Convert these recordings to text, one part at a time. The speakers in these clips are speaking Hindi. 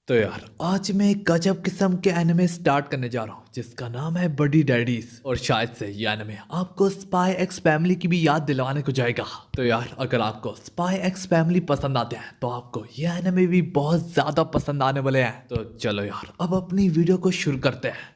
तो यार आज मैं एक गजब किस्म के एनिमे स्टार्ट करने जा रहा हूँ जिसका नाम है बडी डैडीज। और शायद से ये एनिमे आपको स्पाई एक्स फैमिली की भी याद दिलवाने को जाएगा। तो यार अगर आपको स्पाई एक्स फैमिली पसंद आते हैं तो आपको ये एनिमे भी बहुत ज्यादा पसंद आने वाले हैं। तो चलो यार अब अपनी वीडियो को शुरू करते हैं।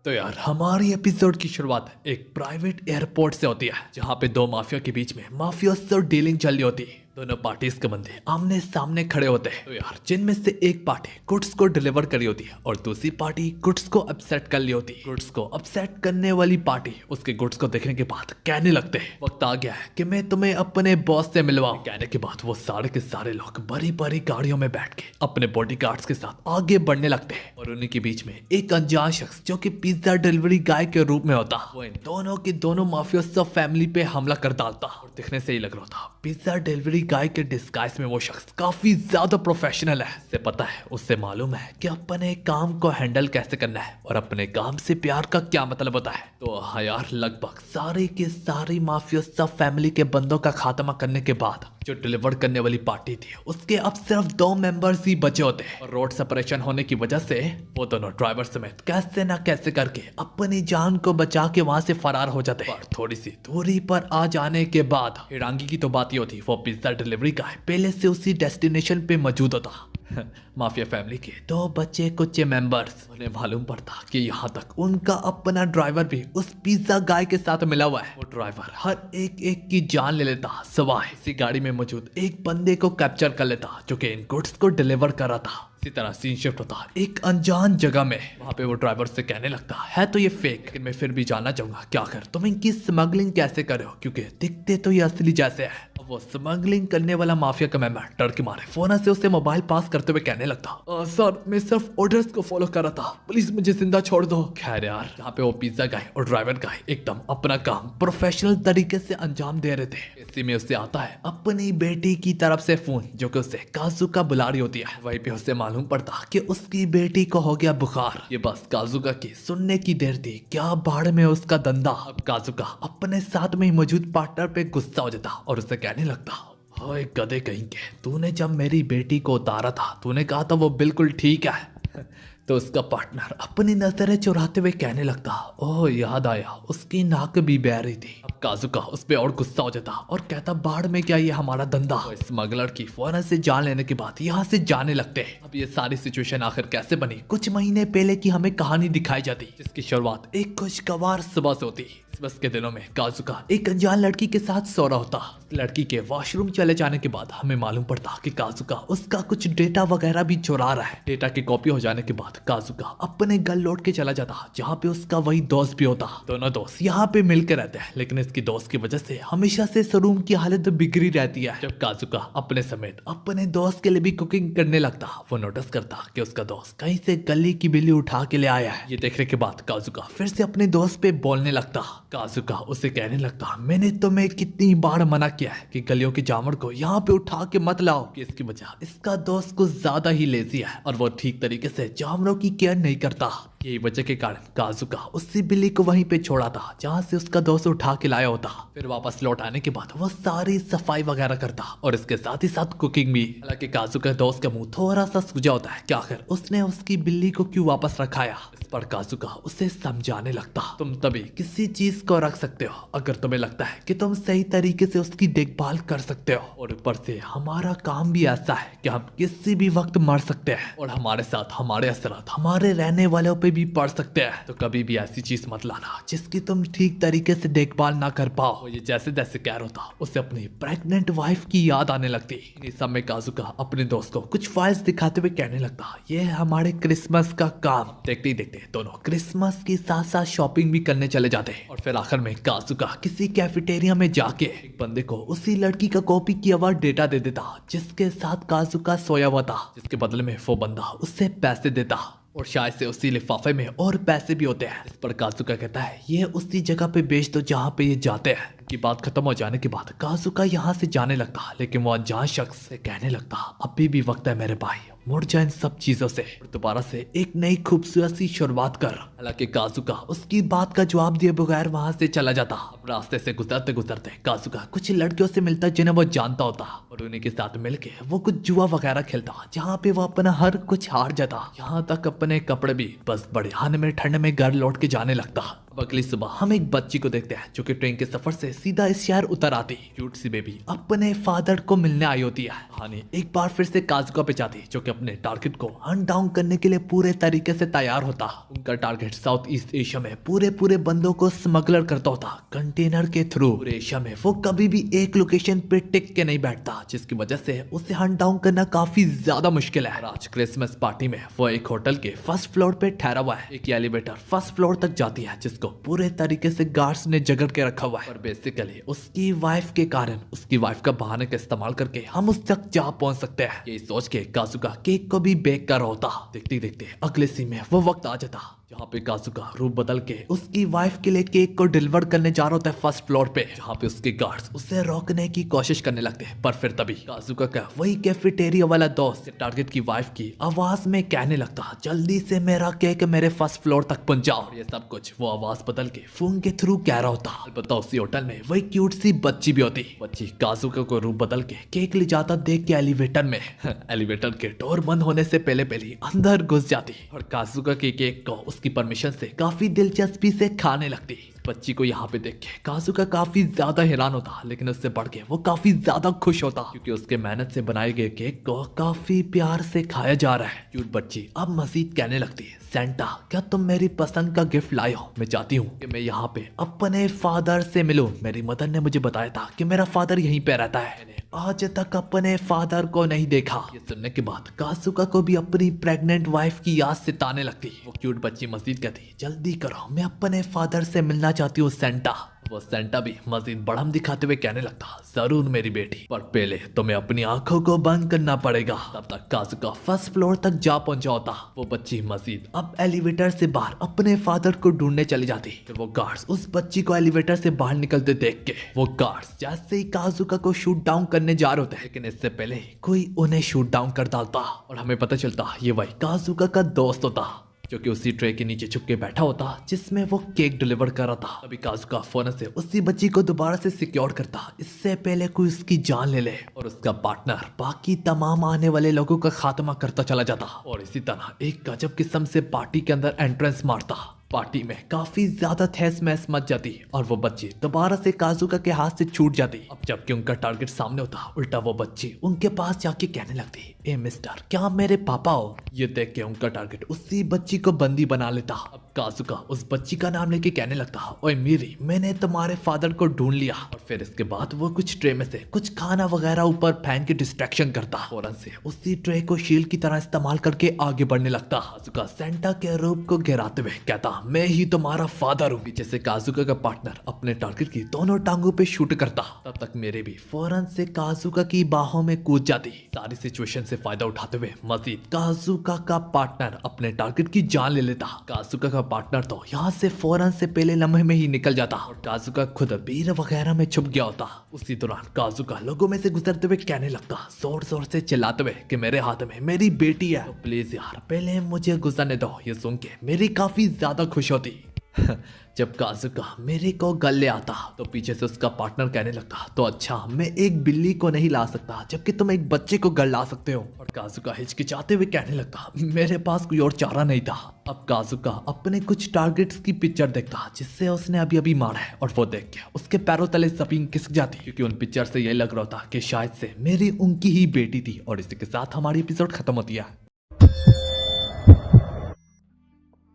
तो यार हमारी एपिसोड की शुरुआत एक प्राइवेट एयरपोर्ट से होती है जहाँ पे दो माफिया के बीच में माफियोसो डीलिंग चल रही होती है। दोनों पार्टीज के बंदे आमने सामने खड़े होते हैं। तो यार जिनमें से एक पार्टी गुड्स को डिलीवर करी होती है और दूसरी पार्टी गुड्स को अपसेट कर ली होती है। गुड्स को अपसेट करने वाली पार्टी उसके गुड्स को देखने के बाद कहने लगते हैं वक्त आ गया है कि मैं तुम्हें अपने बॉस से मिलवाऊं। कहने के बाद वो सारे के सारे लोग बड़ी बड़ी गाड़ियों में बैठ के अपने बॉडीगार्ड्स के साथ आगे बढ़ने लगते हैं और उन्हीं के बीच में एक अनजान शख्स जो कि पिज्जा डिलीवरी गाय के रूप में होता वो इन दोनों की दोनों माफियोसो फैमिली पे हमला कर डालता। और दिखने से ही लग रहा था पिज्जा डिलीवरी गाय के डिस्गाइज में वो शख्स काफी ज्यादा प्रोफेशनल है। उसे पता है, उससे मालूम है कि अपने काम को हैंडल कैसे करना है और अपने काम से प्यार का क्या मतलब होता है। तो हाँ यार लगभग सारी की सारी माफियोसा फैमिली के बंदों का खात्मा करने के बाद जो डिलीवर करने वाली पार्टी थी उसके अब सिर्फ 2 मेंबर्स ही बचे होते हैं। और रोड सेपरेशन होने की वजह से वो दोनों ड्राइवर समेत कैसे ना कैसे करके अपनी जान को बचा के वहां से फरार हो जाते हैं। थोड़ी सी दूरी पर आ जाने के बाद हिरांगी की तो बात ही होती, वो पिज्जा डिलीवरी का पहले से उसी डेस्टिनेशन पे मौजूद होता। माफिया फैमिली के 2 बच्चे कुछ मेंबर्स उन्हें मालूम पड़ता कि यहाँ तक उनका अपना ड्राइवर भी उस पिज्जा गाय के साथ मिला हुआ है। वो ड्राइवर हर एक की जान ले लेता सिवाय इसी गाड़ी में मौजूद एक बंदे को कैप्चर कर लेता जो कि इन गुड्स को डिलीवर कर रहा था। इसी तरह सीन शिफ्ट होता एक अनजान जगह में। वहां पे वो ड्राइवर से कहने लगता है तो ये फेक, लेकिन मैं फिर भी जानना चाहूंगा क्या कर तुम इनकी स्मगलिंग कैसे कर रहे हो क्योंकि दिखते तो ये असली जैसे है। वो स्मगलिंग करने वाला माफिया का मेंबर डर के मारे फोन से उसे मोबाइल पास करते हुए कहने लगता सर मैं सिर्फ ऑर्डर्स को फॉलो कर रहा था, प्लीज मुझे जिंदा छोड़ दो। खैर यार यहाँ पे वो पिज्जा गाय और ड्राइवर गाय एकदम अपना काम प्रोफेशनल तरीके से अंजाम दे रहे थे। इसी में उससे आता है अपनी बेटी की तरफ से फोन जो कि उसे काजुका बुला रही होती है। वहीं पे उसे मालूम पड़ता कि उसकी बेटी को हो गया बुखार। ये बस काजुका की सुनने की देर थी, क्या बाढ़ में उसका धंधा। अब काजुका अपने साथ में ही मौजूद पार्टनर पे गुस्सा हो जाता और उसे कहने लगता ओए गधे कहीं के, तूने जब मेरी बेटी को उतारा था तूने कहा था वो बिल्कुल ठीक है। तो उसका पार्टनर अपनी नजरें चुराते हुए कहने लगता ओह याद आया उसकी नाक भी बह रही थी। अब काजुका उस पे और गुस्सा हो जाता और कहता बाढ़ में क्या ये हमारा धंधा। तो स्मगलर की फौरन से जान लेने के बाद यहाँ से जाने लगते हैं। अब ये सारी सिचुएशन आखिर कैसे बनी, कुछ महीने पहले की हमें कहानी दिखाई जाती जिसकी शुरुआत एक खुशगवार सुबह से होती। बस के दिनों में काजुका एक अनजान लड़की के साथ सो रहा होता। लड़की के वॉशरूम चले जाने के बाद हमें मालूम पड़ता कि काजुका उसका कुछ डेटा वगैरह भी चुरा रहा है। डेटा की कॉपी हो जाने के बाद काजुका अपने घर लौट के चला जाता जहाँ पे उसका वही दोस्त भी होता। दोनों दोस्त यहाँ पे मिलकर रहते हैं लेकिन इसकी दोस्त की वजह से हमेशा से इस रूम की हालत बिगड़ी रहती है। जब काजुका अपने समेत अपने दोस्त के लिए भी कुकिंग करने लगता वो नोटिस करता कि उसका दोस्त कहीं से गली की बिल्ली उठा के ले आया है। ये देखने के बाद काजुका फिर से अपने दोस्त पे बोलने लगता। काजुका उसे कहने लगता मैंने तुम्हें कितनी बार मना किया है कि गलियों के जानवर को यहाँ पे उठा के मत लाओ। कि इसकी वजह इसका दोस्त कुछ ज्यादा ही लेजी है और वो ठीक तरीके से जानवरों की केयर नहीं करता। यही वजह के कारण काजुका उसी बिल्ली को वहीं पे छोड़ा था जहाँ से उसका दोस्त उठा के लाया होता। फिर वापस लौट आने के बाद वो सारी सफाई वगैरह करता और इसके साथ ही साथ कुकिंग भी। हालांकि काजुका दोस्त का मुंह थोड़ा सा सूजा होता है कि आखिर उसने उसकी बिल्ली को क्यों वापस रखाया। इस पर काजुका उसे समझाने लगता तुम तभी किसी चीज को रख सकते हो अगर तुम्हें लगता है कि तुम सही तरीके से उसकी देखभाल कर सकते हो। और ऊपर से हमारा काम भी ऐसा है कि हम किसी भी वक्त मर सकते हैं और हमारे साथ हमारे असरात हमारे रहने वालों पे भी पड़ सकते हैं। तो कभी भी ऐसी चीज मत लाना जिसकी तुम ठीक तरीके से देखभाल ना कर पाओ। ये जैसे जैसे कह रहा था उसे अपनी प्रेग्नेंट वाइफ की याद आने लगती। इस समय काजुका अपने दोस्त को कुछ फाइल्स दिखाते हुए कहने लगता ये हमारे क्रिसमस का काम। देखते ही देखते दोनों क्रिसमस के साथ साथ शॉपिंग भी करने चले जाते और फिर आखिर में काजुका किसी कैफेटेरिया में जाके एक बंदे को उसी लड़की का कॉपी किया हुआ डेटा दे देता जिसके साथ काजुका सोया हुआ था। जिसके बदले में वो बंदा उससे पैसे देता और शायद से उसी लिफाफे में और पैसे भी होते हैं। इस पर काजुका कहता है ये उसी जगह पे बेच दो जहाँ पे ये जाते हैं। की बात खत्म हो जाने के बाद काजुका यहाँ से जाने लगता, लेकिन वो अनजान शख्स से कहने लगता, अभी भी वक्त है मेरे भाई, मुड़ जा इन सब चीजों से और दोबारा से एक नई खूबसूरत सी शुरुआत कर। हालांकि काजुका उसकी बात का जवाब दिए बगैर वहां से चला जाता। अब रास्ते से गुजरते गुजरते काजुका कुछ लड़कियों से मिलता जिन्हें वो जानता होता और उन्हीं के साथ मिलके वो कुछ जुआ वगैरह खेलता, जहाँ पे वो अपना हर कुछ हार जाता, यहाँ तक अपने कपड़े भी बस बढ़ियाने में ठंड में घर लौट के जाने लगता। अब अगली सुबह हम एक बच्ची को देखते हैं जो कि ट्रेन के सफर से सीधा इस शहर उतर आती। क्यूट सी बेबी अपने फादर को मिलने आई होती है। कहानी एक बार फिर से काजुका पे जाती, जो कि अपने टारगेट को हंट डाउन करने के लिए पूरे तरीके से तैयार होता। उनका टारगेट साउथ ईस्ट एशिया में पूरे बंदों को स्मगलर करता होता कंटेनर के थ्रू। पूरे एशिया में वो कभी भी एक लोकेशन पे टिक के नहीं बैठता, जिसकी वजह से उसे हंट डाउन करना काफी ज्यादा मुश्किल है। आज क्रिसमस पार्टी में वो एक होटल के फर्स्ट फ्लोर पे ठहरा हुआ है। एक एलिवेटर फर्स्ट फ्लोर तक जाती है, जिसको पूरे तरीके से गार्ड्स ने जगड़ के रखा हुआ है। और बेसिकली उसकी वाइफ के कारण, उसकी वाइफ का बहाने का इस्तेमाल करके हम उस तक जा पहुंच सकते हैं। ये सोच के काजुका केक को भी बेक कर होता। देखते देखते अगले सीन में वो वक्त आ जाता जहाँ पे काजुका रूप बदल के उसकी वाइफ के लिए केक को डिलीवर करने जा रहा होता है फर्स्ट फ्लोर पे, जहाँ पे उसके गार्ड्स उसे रोकने की कोशिश करने लगते हैं। पर फिर तभी काजुका का वही कैफेटेरिया वाला दोस्त टारगेट की वाइफ की आवाज में कहने लगता, जल्दी से मेरा केक मेरे फर्स्ट फ्लोर तक पहुंचाओ। ये सब कुछ वो आवाज बदल के फोन के थ्रू कह रहा होता। अलबत्ता उसी होटल में वही क्यूट सी बच्ची भी होती। बच्ची काजुका को रूप बदल के केक ले जाता देख के एलिवेटर में एलिवेटर के डोर बंद होने से पहले पहले अंदर घुस जाती और काजुका के केक को उसकी परमिशन से काफी दिलचस्पी से खाने लगती। बच्ची को यहाँ पे देख के काजुका काफी ज्यादा हैरान होता, लेकिन उससे बढ़ के वो काफी ज्यादा खुश होता क्योंकि उसके मेहनत से बनाए गए केक को काफी प्यार से खाया जा रहा है। क्यूट बच्ची अब मजीद कहने लगती है, सेंटा क्या तुम मेरी पसंद का गिफ्ट लाए हो? मैं चाहती हूँ कि मैं यहाँ पे अपने फादर से मिलूं। मेरी मदर ने मुझे बताया था कि मेरा फादर यहीं पे रहता है। मैंने आज तक अपने फादर को नहीं देखा। ये सुनने के बाद काजुका को भी अपनी प्रेग्नेंट वाइफ की याद सताने लगती। वो क्यूट बच्ची मजीद कहती, जल्दी करो, मैं अपने फादर से मिलना चाहती हूँ सेंटा। वो सेंटा भी मजीद बड़म दिखाते हुए कहने लगता, जरूर मेरी बेटी, पर पहले तुम्हें अपनी आंखों को बंद करना पड़ेगा। तब तक काजुका फर्स्ट फ्लोर तक जा पहुंचा होता। वो बच्ची मजीद अब एलिवेटर से बाहर अपने फादर को ढूंढने चली जाती। फिर वो गार्ड्स उस बच्ची को एलिवेटर से बाहर निकलते देख के वो गार्ड्स जैसे ही काजुका को शूट डाउन करने जा रहे होते हैं, लेकिन इससे पहले कोई उन्हें शूट डाउन कर डालता और हमें पता चलता ये वही काजुका का दोस्त होता, जो कि उसी ट्रे के नीचे छुप के बैठा होता जिसमें वो केक डिलीवर कर रहा था। अभी काजुका फौरन से उसी बच्ची को दोबारा से सिक्योर करता, इससे पहले कोई उसकी जान ले ले, और उसका पार्टनर बाकी तमाम आने वाले लोगों का खात्मा करता चला जाता और इसी तरह एक गजब किस्म से पार्टी के अंदर एंट्रेंस मारता। पार्टी में काफी ज्यादा तहस महस मच जाती और वो बच्ची दोबारा से काजुका के हाथ से छूट जाती। अब जबकि उनका टारगेट सामने होता, उल्टा वो बच्ची उनके पास जाके कहने लगती, ए मिस्टर, क्या आप मेरे पापा हो? ये देख के उनका टारगेट उसी बच्ची को बंदी बना लेता। अब काजुका उस बच्ची का नाम लेके कहने लगता, ओए मीरी, मैंने तुम्हारे फादर को ढूंढ लिया। और फिर इसके बाद वो कुछ ट्रे में से कुछ खाना वगैरह ऊपर फेंक के डिस्ट्रैक्शन करता। फौरन से उसी ट्रे को शील्ड की तरह इस्तेमाल करके आगे बढ़ने लगता। काजुका सेंटा के रूप को गिराते हुए कहता, मैं ही तुम्हारा फादर हूँ। पीछे से काजुका का पार्टनर अपने टारगेट की दोनों टांगों पे शूट करता। तब तक मेरे भी फौरन से काजुका की बाहों में कूद जाती। सारी सिचुएशन से फायदा उठाते हुए मजीद काजुका का पार्टनर अपने टारगेट की जान ले लेता। काजुका का पार्टनर तो यहाँ से फौरन से पहले लम्हे में ही निकल जाता और काजुका खुद बीर वगैरह में छुप गया होता। उसी दौरान काजुका लोगों में से गुजरते हुए कहने लगता, जोर जोर से चिल्लाते हुए कि मेरे हाथ में मेरी बेटी है, तो प्लीज यार पहले मुझे गुजरने दो। ये सुन के मेरी काफी ज्यादा खुश होती। जब काजुका मेरे को गल ले आता तो पीछे से उसका पार्टनर कहने लगता, तो अच्छा मैं एक बिल्ली को नहीं ला सकता जबकि तुम एक बच्चे को गल ला सकते हो। और काजुका हिचकिचाते हुए कहने लगता, मेरे पास कोई और चारा नहीं था। अब काजुका अपने कुछ टारगेट्स की पिक्चर देखता जिससे उसने अभी अभी मारा है, और वो देख के उसके पैरों तले जमीन खिसक जाती क्योंकि उन पिक्चर से ये लग रहा था कि शायद से मेरी उनकी ही बेटी थी। और इसी के साथ हमारी एपिसोड खत्म होती है।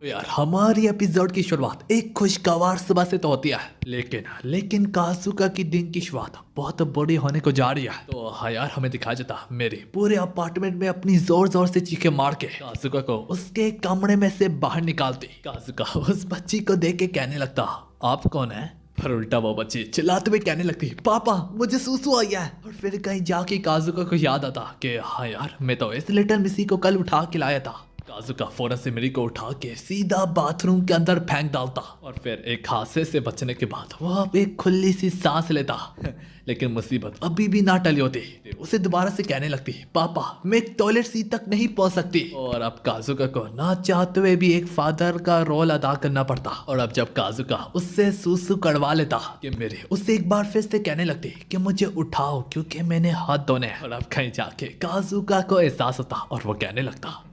तो यार हमारी एपिसोड की शुरुआत एक खुशगवार सुबह से तो होती है, लेकिन काजुका की दिन की शुरुआत बहुत बड़ी होने को जा रही है। तो हाँ यार, हमें दिखाया जाता मेरे पूरे अपार्टमेंट में अपनी जोर जोर से चीखे मार के काजुका को उसके कमरे में से बाहर निकालती। काजुका उस बच्ची को देख के कहने लगता, आप कौन है? पर उल्टा वो बच्ची चिल्लाते हुए कहने लगती, पापा मुझे सूसू आई है। और फिर कहीं जाके काजुका को याद आता कि हाँ यार, मैं तो इस लिटिल मिसी को कल उठा के लाया था। काजुका फौरन से मिरी को उठा के सीधा बाथरूम के अंदर फेंक डालता और फिर एक हादसे से बचने के बाद वो अब एक खुली सी सांस लेता। लेकिन मुसीबत अभी भी ना टली होती। उसे दोबारा से कहने लगती, पापा मैं टॉयलेट सीट तक नहीं पहुंच सकती। और अब काजुका को ना चाहते हुए भी एक फादर का रोल अदा करना पड़ता। और अब जब काजुका उससे सूसू कड़वा लेता कि मेरे उससे एक बार फिर से कहने लगती कि मुझे उठाओ क्योंकि मैंने हाथ धोने हैं। और अब कहीं जाके काजुका को एहसास होता और वो कहने लगता,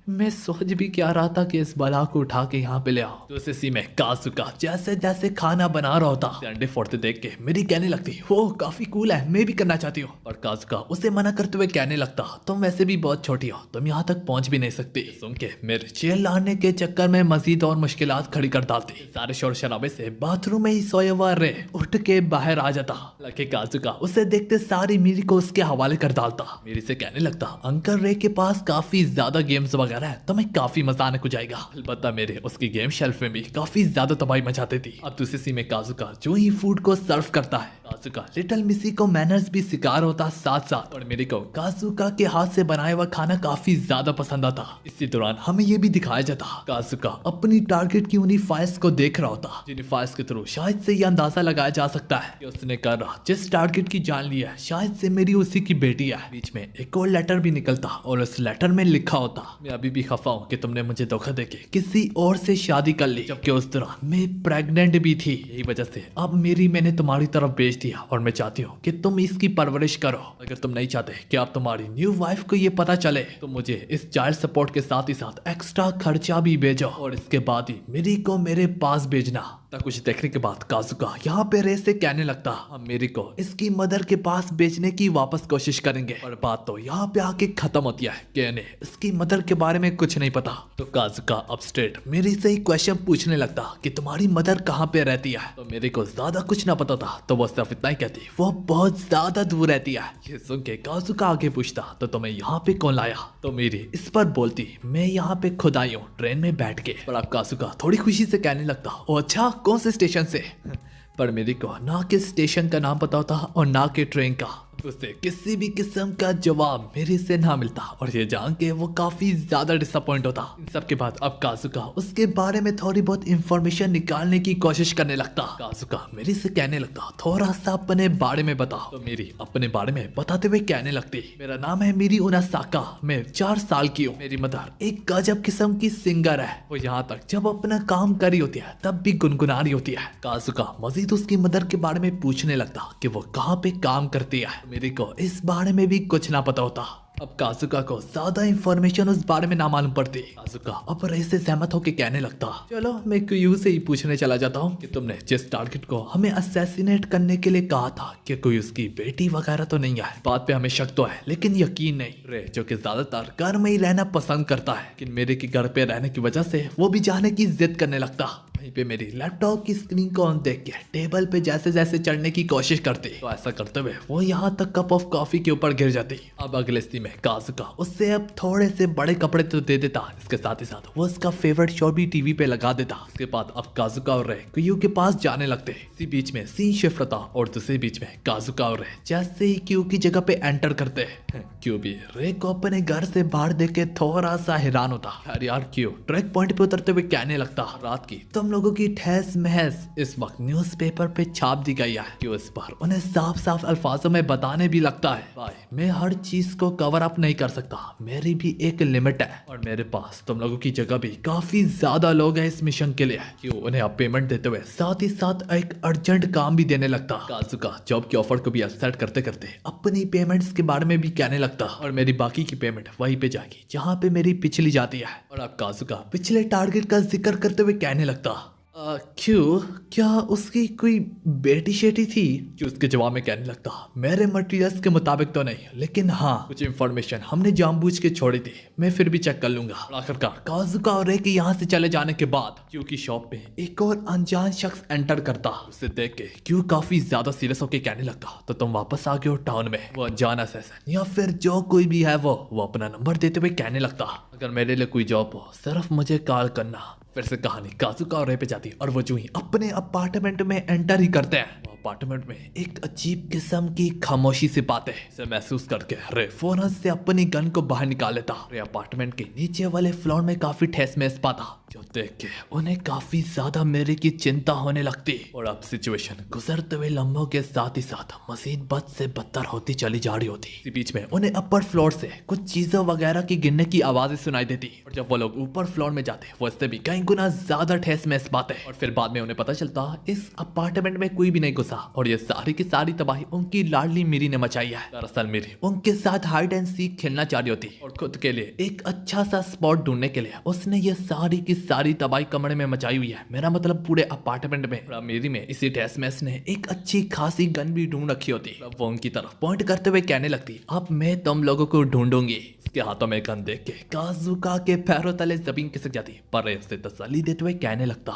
मैं सोच भी क्या रहा था कि इस बला को उठा के यहाँ पे ले आओ। तो उसे सी में काजुका जैसे जैसे खाना बना रहा होता अंडे फोड़ते देख के मेरी कहने लगती, वो काफी कूल है, मैं भी करना चाहती हूँ। और काजुका उसे मना करते हुए कहने लगता, तुम वैसे भी बहुत छोटी हो, तुम यहाँ तक पहुँच भी नहीं सकती। सुन के मेरे जेल लाने के चक्कर में मजीद और मुश्किलात खड़ी कर डालती। सारे शोर शराबे से बाथरूम में ही सोया हुआ रे उठ के बाहर आ जाता। लगे काजुका उसे देखते सारी मीरी को उसके हवाले कर डालता। मीरी से कहने लगता, अंकल रे के पास काफी ज्यादा गेम्स वगैरह है, तुम्हें काफी मजा आने को जाएगा। अलबत्ता मेरे उसकी गेम शेल्फ में भी काफी ज्यादा तबाही मचाती थी। अब दूसरी सी में काजुका जो ही फूड को सर्व करता है, काजुका लिटिल मिसी को मैनर्स भी शिकार होता साथ साथ। और मेरे को काजुका के हाथ से बनाया हुआ खाना काफी ज्यादा पसंद आता। इसी दौरान हमें ये भी दिखाया जाता काजुका अपनी टारगेट की उन्हीं फाइल्स को देख रहा होता, जिन फाइल्स के थ्रू शायद से ये अंदाजा लगाया जा सकता है कि उसने कर रहा जिस टारगेट की जान ली है शायद से मेरी उसी की बेटी है। बीच में एक और लेटर भी निकलता और उस लेटर में लिखा होता, मैं अभी भी खफा हूँ कि तुमने मुझे धोखा देके किसी और से शादी कर ली, जबकि उस दौरान मैं प्रेग्नेंट भी थी। यही वजह से अब मैंने तुम्हारी तरफ भेज दिया और मैं चाहती हूँ कि तुम इसकी परवरिश करो। अगर तुम नहीं चाहते कि आप तुम्हारी न्यू वाइफ को ये पता चले तो मुझे इस चाइल्ड सपोर्ट के साथ ही साथ एक्स्ट्रा खर्चा भी भेजो और इसके बाद ही मेरी को मेरे पास भेजना। तब कुछ देखने के बाद काजुका यहाँ पे रे से कहने लगता, हम मेरी को इसकी मदर के पास बेचने की वापस कोशिश करेंगे। और बात तो यहाँ पे आके खत्म होती है कि इन्हें इसकी मदर के बारे में कुछ नहीं पता। तो काजुका अब स्ट्रेट मेरी से ही क्वेश्चन पूछने लगता कि तुम्हारी मदर कहाँ पे रहती है। तो मेरे को ज्यादा कुछ ना पता था, तो वो सिर्फ इतना ही कहती, वो बहुत ज्यादा दूर रहती है। ये सुन के काजुका आगे पूछता, तो तुम्हें यहाँ पे कौन लाया? तो मेरी इस पर बोलती, मैं यहाँ पे खुद आई हूँ ट्रेन में बैठ के। और अब काजुका थोड़ी खुशी से कहने लगता, ओ अच्छा कौन से स्टेशन से? पर मेरी को ना के स्टेशन का नाम पता होता और ना के ट्रेन का। उसे किसी भी किस्म का जवाब मेरे से ना मिलता और ये जान के वो काफी ज्यादा डिसअपॉइंट होता। इन सब के बाद अब काजुका उसके बारे में थोड़ी बहुत इंफॉर्मेशन निकालने की कोशिश करने लगता। काजुका मेरी से कहने लगता, थोड़ा सा अपने बारे में बताओ। तो मेरी अपने बारे में बताते हुए कहने लगती, मेरा नाम है मिरी उनासाका, मैं 4 साल की हूँ। मेरी मदर एक गजब किस्म की सिंगर है, वो यहाँ तक जब अपना काम कर रही होती है तब भी गुनगुना रही होती है। काजुका मजीद उसकी मदर के बारे में पूछने लगता कि वो कहाँ पे काम करती है। मेरे को इस बारे में भी कुछ ना पता होता। अब काजुका को ज्यादा इंफॉर्मेशन उस बारे में ना मालूम पड़ती। काजुका अब रे से सहमत होकर कहने लगता, चलो मैं कुयू से ही पूछने चला जाता हूँ कि तुमने जिस टारगेट को हमें असैसिनेट करने के लिए कहा था कि कोई उसकी बेटी वगैरह तो नहीं है। बात पे हमें शक तो है लेकिन यकीन नहीं। रे जो कि ज्यादातर घर में ही रहना पसंद करता है, लेकिन मेरे के घर पे रहने की वजह से वो भी जाने की जिद करने लगता। वहीं पे मेरी लैपटॉप की स्क्रीन को ऑन देख के टेबल पे जैसे जैसे चढ़ने की कोशिश करती, तो ऐसा करते हुए वो यहाँ तक कप ऑफ कॉफी के ऊपर गिर जाती। अब अगले स्थिति में काजुका उससे अब थोड़े से बड़े कपड़े तो दे देता, इसके साथ ही साथ वो उसका फेवरेट शो भी टीवी पे लगा देता। उसके बाद अब काजुका और रे क्यू के पास जाने लगते। इसी बीच में सीन शिफ्ट होता और दूसरे बीच में काजुका और रे जैसे ही क्यू की जगह पे एंटर करते, क्यू भी रे को अपने घर से बाहर देख के थोड़ा सा हैरान होता। यार क्यू ट्रैक पॉइंट पे उतरते हुए कहने लगता, रात की तुम लोगों की ठहस महस इस वक्त न्यूज़पेपर पे छाप दी गई है। क्यों इस पर उन्हें साफ साफ अल्फाजों में बताने भी लगता है, भाई मैं हर चीज को कवर अप नहीं कर सकता, मेरी भी एक लिमिट है और मेरे पास तुम लोगों की जगह भी काफी ज्यादा लोग हैं इस मिशन के लिए। क्यों उन्हें अब पेमेंट देते हुए साथ ही साथ एक अर्जेंट काम भी देने लगता। काजुका जॉब के ऑफर को भी एक्सेप्ट करते करते अपनी पेमेंट्स के बारे में भी कहने लगता और मेरी बाकी की पेमेंट वहीं पे जाएगी जहाँ पे मेरी पिछली जाती है। और अब काजुका पिछले टारगेट का जिक्र करते हुए कहने लगता, क्यों क्या उसकी कोई बेटी शेटी थी? कि उसके जवाब में कहने लगता, मेरे मटेरियल्स के मुताबिक तो नहीं, लेकिन हाँ कुछ इंफॉर्मेशन हमने जानबूझ के छोड़ी थी, मैं फिर भी चेक कर लूंगा। आखिरकार काजुका और रे के यहाँ से चले जाने के बाद क्यू की शॉप पे एक और अनजान शख्स एंटर करता। उसे देख के क्यू काफी ज्यादा सीरियस होकर कहने लगता, तो तुम वापस आ गए हो टाउन में? वो अनजान असेसन या फिर जो कोई भी है वो अपना नंबर देते हुए कहने लगता, अगर मेरे लिए कोई जॉब हो सिर्फ मुझे कॉल करना। फिर से कहानी काजुका और रे पे जाती और वो जो ही अपने अपार्टमेंट में एंटर ही करते हैं, अपार्टमेंट में एक अजीब किस्म की खामोशी से पाते इसे महसूस करके रे फौरन से अपनी गन को बाहर निकाल लेता। रे अपार्टमेंट के नीचे वाले फ्लोर में काफी ठेस महस पाता, जो देख के उन्हें काफी ज्यादा मेरे की चिंता होने लगती। और अब सिचुएशन गुजरते हुए लम्हों के साथ ही साथ मजीद बद से बदतर होती चली जा रही होती। इसी बीच में उन्हें अपर फ्लोर से कुछ चीजों वगैरह की गिरने की आवाजें सुनाई देती, और जब वो लोग ऊपर फ्लोर में जाते वो इससे भी कई गुना ज्यादा ठेस महस पाते। और फिर बाद में उन्हें पता चलता इस अपार्टमेंट में कोई भी नहीं घुसा, और ये सारी की सारी तबाही उनकी लाडली मीरी ने मचाई है। दरअसल मीरी उनके साथ हाइड एंड सीक खेलना चाह रही होती, और खुद के लिए एक अच्छा सा स्पॉट ढूंढने के लिए उसने ये सारी की सारी तबाही कमरे में मचाई हुई है, मेरा मतलब पूरे अपार्टमेंट में। मेरी में इसी टेस्ट में इसने एक अच्छी खासी गन भी ढूंढ रखी होती। अब वो उनकी तरफ पॉइंट करते हुए कहने लगती, अब मैं तुम लोगों को ढूंढूंगी। इसके हाथों में गन देख के काजुका के पैरों तले जमीन खिसक जाती, पर उसे तसल्ली देते हुए कहने लगता,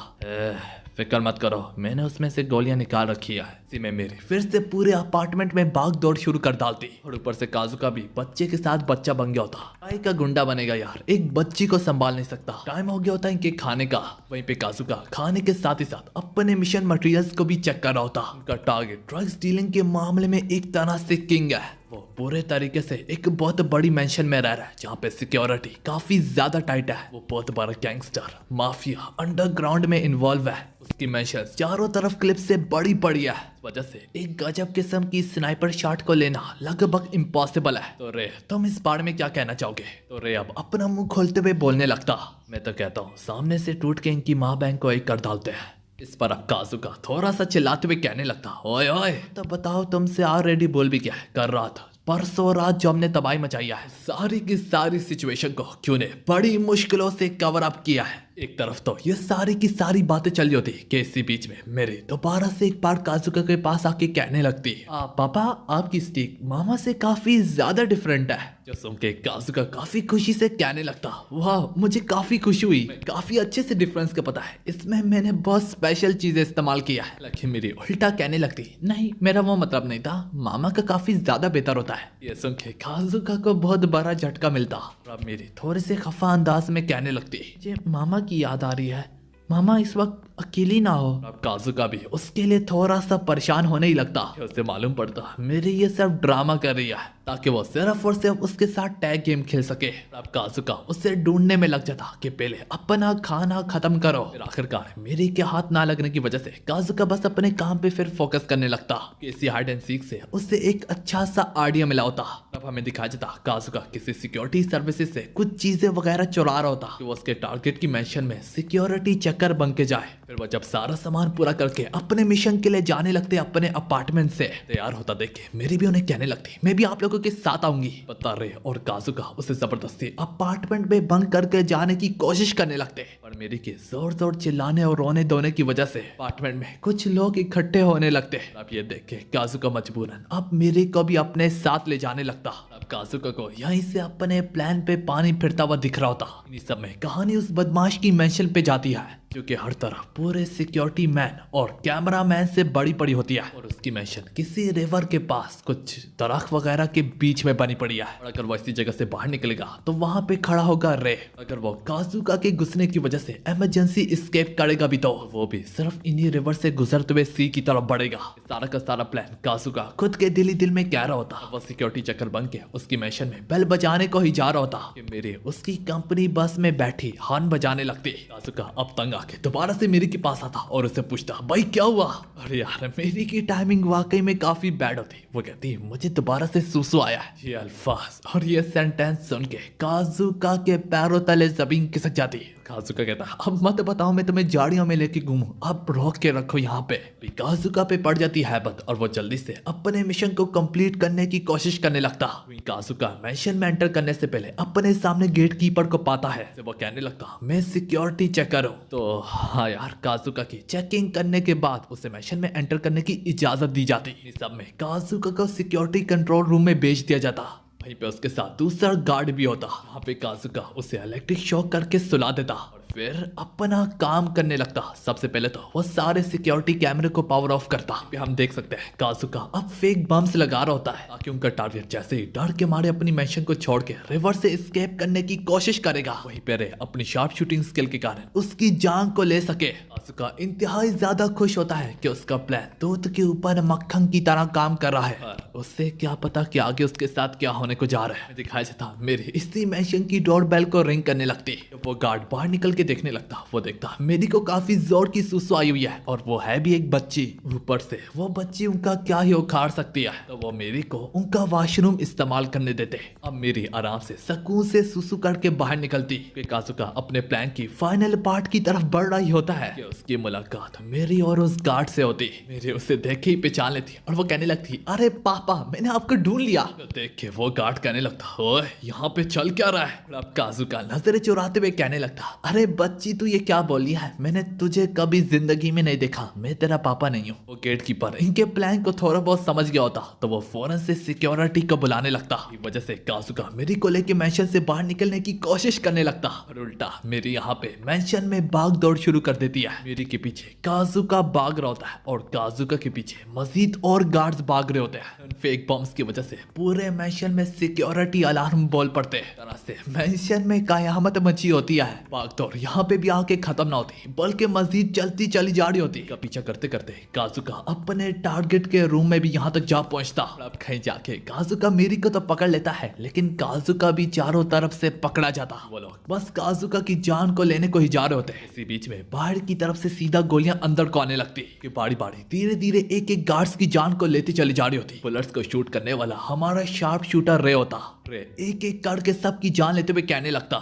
फिक्र मत करो, मैंने उसमें से गोलियां निकाल रखी है। इसी में मेरे फिर से पूरे अपार्टमेंट में भाग दौड़ शुरू कर डालती, और ऊपर से काजुका भी बच्चे के साथ बच्चा बन गया होता। काय का गुंडा बनेगा यार, एक बच्ची को संभाल नहीं सकता। टाइम हो गया होता इनके खाने का। वहीं पे काजुका खाने के साथ ही साथ अपने मिशन मटेरियल्स को भी चेक कर रहा होता। उनका टारगेट ड्रग्स डीलिंग के मामले में एक तरह से किंग है। वो पूरे तरीके से एक बहुत बड़ी मेंशन में रह रहा है, जहाँ पे सिक्योरिटी काफी ज्यादा टाइट है। वो बहुत बड़ा गैंगस्टर माफिया अंडरग्राउंड में इन्वॉल्व है। उसकी मेंशन चारों तरफ क्लिप से बड़ी पड़ी है, इस वजह से एक गजब किस्म की स्नाइपर शॉट को लेना लगभग इम्पॉसिबल है। तो रे तुम इस बारे में क्या कहना चाहोगे? तो रे अब अपना मुंह खोलते हुए बोलने लगता, मैं तो कहता हूँ सामने से टूट के इनकी माँ बहन को एक कर डालते हैं। इस पर अब काजुका थोड़ा सा चिल्लाते हुए कहने लगता, ओए ओए तो बताओ तुमसे ऑलरेडी बोल भी क्या कर रहा था। परसों रात जो हमने तबाही मचाई है, सारी की सारी सिचुएशन को क्यों ने बड़ी मुश्किलों से कवर अप किया है। एक तरफ तो ये सारी की सारी बातें चल रही होती कि इसी बीच में मेरे दोबारा से एक बार काजुका के पास आके कहने लगती, पापा आपकी स्टिक मामा से काफी ज्यादा डिफरेंट है। जो सुन के काजुका काफी खुशी से कहने लगता, वाह मुझे काफी खुशी हुई, काफी अच्छे से डिफरेंस का पता है, इसमें मैंने बहुत स्पेशल चीजें इस्तेमाल किया है। लेकिन मेरी उल्टा कहने लगती, नहीं मेरा वो मतलब नहीं था, मामा का काफी ज्यादा बेहतर होता है। ये सुन के काजुका को बहुत बड़ा झटका मिलता। अब मेरी थोड़े से खफा अंदाज में कहने लगती, मुझे मामा की याद आ रही है, मामा इस वक्त अकेली ना हो। अब काजुका भी उसके लिए थोड़ा सा परेशान होने ही लगता। उसे मालूम पड़ता मेरे ये सब ड्रामा कर रही है ताकि वो सिर्फ और सिर्फ उसके साथ टैग गेम खेल सके। अब काजुका उसे ढूंढने में लग जाता कि पहले अपना खाना खत्म करो। फिर आखिरकार मेरी के हाथ ना लगने की वजह से काजुका बस अपने काम पे फिर फोकस करने लगता। इसी हाइड एंड सीक से उससे एक अच्छा सा आइडिया मिला होता। अब हमें दिखाया जाता काजुका किसी सिक्योरिटी सर्विसेज से कुछ चीजें वगैरह चुरा रहा होता कि वो उसके टारगेट की मेंशन में सिक्योरिटी चक्कर बन के जाए। फिर वो जब सारा सामान पूरा करके अपने मिशन के लिए जाने लगते अपने अपार्टमेंट से तैयार होता देख के मेरी भी उन्हें कहने लगती, मैं भी आप लोगों के साथ आऊंगी। बता रहे और काजुका उसे जबरदस्ती अपार्टमेंट में बंद करके जाने की कोशिश करने लगते, पर मेरी के जोर जोर चिल्लाने और रोने धोने की वजह से अपार्टमेंट में कुछ लोग इकट्ठे होने लगते। अब ये देख के काजुका मजबूरन अब मेरी को भी अपने साथ ले जाने लगता। अब काजुका को यहीं से अपने प्लान पे पानी फिरता हुआ दिख रहा होता। इस सब में कहानी उस बदमाश की मेंशन पे जाती है जो कि हर तरफ पूरे सिक्योरिटी मैन और कैमरा मैन से बड़ी पड़ी होती है, और उसकी मेंशन किसी रिवर के पास कुछ दरख्त वगैरह के बीच में बनी पड़ी है। और अगर वो इसी जगह से बाहर निकलेगा तो वहां पे खड़ा होगा रे। अगर वो काजुका के घुसने की वजह से इमरजेंसी एस्केप करेगा भी तो वो भी सिर्फ इन्हीं रिवर से गुजरते हुए सी की तरफ बढ़ेगा। सारा का सारा प्लान काजुका खुद के दिल ही दिल में कह रहा होता। वो सिक्योरिटी चक्कर बन के उसकी मेंशन में बेल बजाने को ही जा रहा होता कि मेरे उसकी कंपनी बस में बैठी हॉर्न बजाने लगती। काजुका अब तंग आके दोबारा से मेरी के पास आता और उससे पूछता, भाई क्या हुआ? अरे यार मेरी की टाइमिंग वाकई में काफी बैड होती। वो कहती, मुझे दोबारा से सुसु आया। ये अल्फाज और ये सेंटेंस सुन के काजुका के पैरों तले जमीन खिसक जाती। काजुका कहता, अब मत बताओ मैं तुम्हें झाड़ियों में लेके घूमूं, अब रोक के रखो यहाँ पे। काजुका पे पड़ जाती हैबत और वो जल्दी से अपने मिशन को कंप्लीट करने की कोशिश करने लगता। काजुका मिशन में एंटर करने से पहले अपने सामने गेट कीपर को पाता है। वो कहने लगता, मैं सिक्योरिटी चेकर हूँ। तो हाँ यार, काजुका की चेकिंग करने के बाद उसे मिशन में एंटर करने की इजाजत दी जाती। इस सब में काजुका को सिक्योरिटी कंट्रोल रूम में भेज दिया जाता। वहीं पे उसके साथ दूसरा गार्ड भी होता। वहाँ पे काजुका उसे इलेक्ट्रिक शॉक करके सुला देता और फिर अपना काम करने लगता। सबसे पहले तो वो सारे सिक्योरिटी कैमरे को पावर ऑफ करता। हम देख सकते हैं काजुका अब फेक बम्स लगा रहा होता है ताकि उनका टारगेट जैसे ही डर के मारे अपनी मैंशन को छोड़ के रिवर से एस्केप करने की कोशिश करेगा, वहीं पे रे अपनी शार्प शूटिंग स्किल के कारण उसकी जान को ले सके। काजुका इंतहाई ज्यादा खुश होता है कि उसका प्लान दूध के ऊपर मक्खन की तरह काम कर रहा है। उससे क्या पता कि आगे उसके साथ क्या होने को जा रहा है। दिखाया जाता मेरी इसी मैंशन की डोर बेल को रिंग करने लगती। वो गार्ड बाहर निकल के देखने लगता। वो देखता मेरी को काफी जोर की सुसु आई हुई है और वो है भी एक बच्ची। ऊपर से वो बच्ची उनका क्या ही उखाड़ सकती है। तो वो मेरी को उनका वॉशरूम इस्तेमाल करने देते। अब मेरी आराम से सुकून से सुसु करके बाहर निकलती। काजुका अपने प्लान की फाइनल पार्ट की तरफ बढ़ रही होता है कि उसकी मुलाकात मेरी और उस गार्ड से होती। मेरी उसे देख के ही पहचान लेती और वो कहने लगती, अरे पापा मैंने आपको ढूंढ लिया। तो देख के वो गार्ड कहने लगता, ओए यहाँ पे चल क्या रहा है। और अब काजुका नजरें चुराते हुए कहने लगता, अरे बच्ची तू ये क्या बोली है, मैंने तुझे कभी जिंदगी में नहीं देखा, मैं तेरा पापा नहीं हूँ। वो गेट कीपर इनके प्लान को थोड़ा बहुत समझ गया होता तो वो फौरन से सिक्योरिटी को बुलाने लगता। इस वजह से काजुका मेरी को लेके मैंशन से बाहर निकलने की कोशिश करने लगता और उल्टा मेरी यहाँ पे मैंशन में भाग दौड़ शुरू कर देती है। मेरी के पीछे काजुका भाग रहा होता है और काजुका के पीछे मजीद और गार्ड्स भाग रहे होते हैं। फेक बम्स की वजह से पूरे मैंशन में सिक्योरिटी अलार्म बोल पड़ते हैं। तरह से मैंशन में कयामत मची होती है। भाग दौड़ यहाँ पे भी आके खत्म ना होती बल्कि मजीद चलती चली जा रही होती। का पीछा करते करते काजुका अपने टारगेट के रूम में भी यहाँ तक जा पहुंचता। अब कहीं जाके काजुका मेरी को तो पकड़ लेता है लेकिन काजुका भी चारों तरफ से पकड़ा जाता। वो लोग बस काजुका की जान को लेने को ही जा रहे होते। इसी बीच में बाहर की तरफ से सीधा गोलियां अंदर को आने लगती कि बारी बारी धीरे धीरे एक एक गार्ड्स की जान को लेती चली जा रही होती। बुलेट्स को शूट करने वाला हमारा शार्प शूटर रे होता। रे एक एक करके सबकी जान लेते हुए कहने लगता,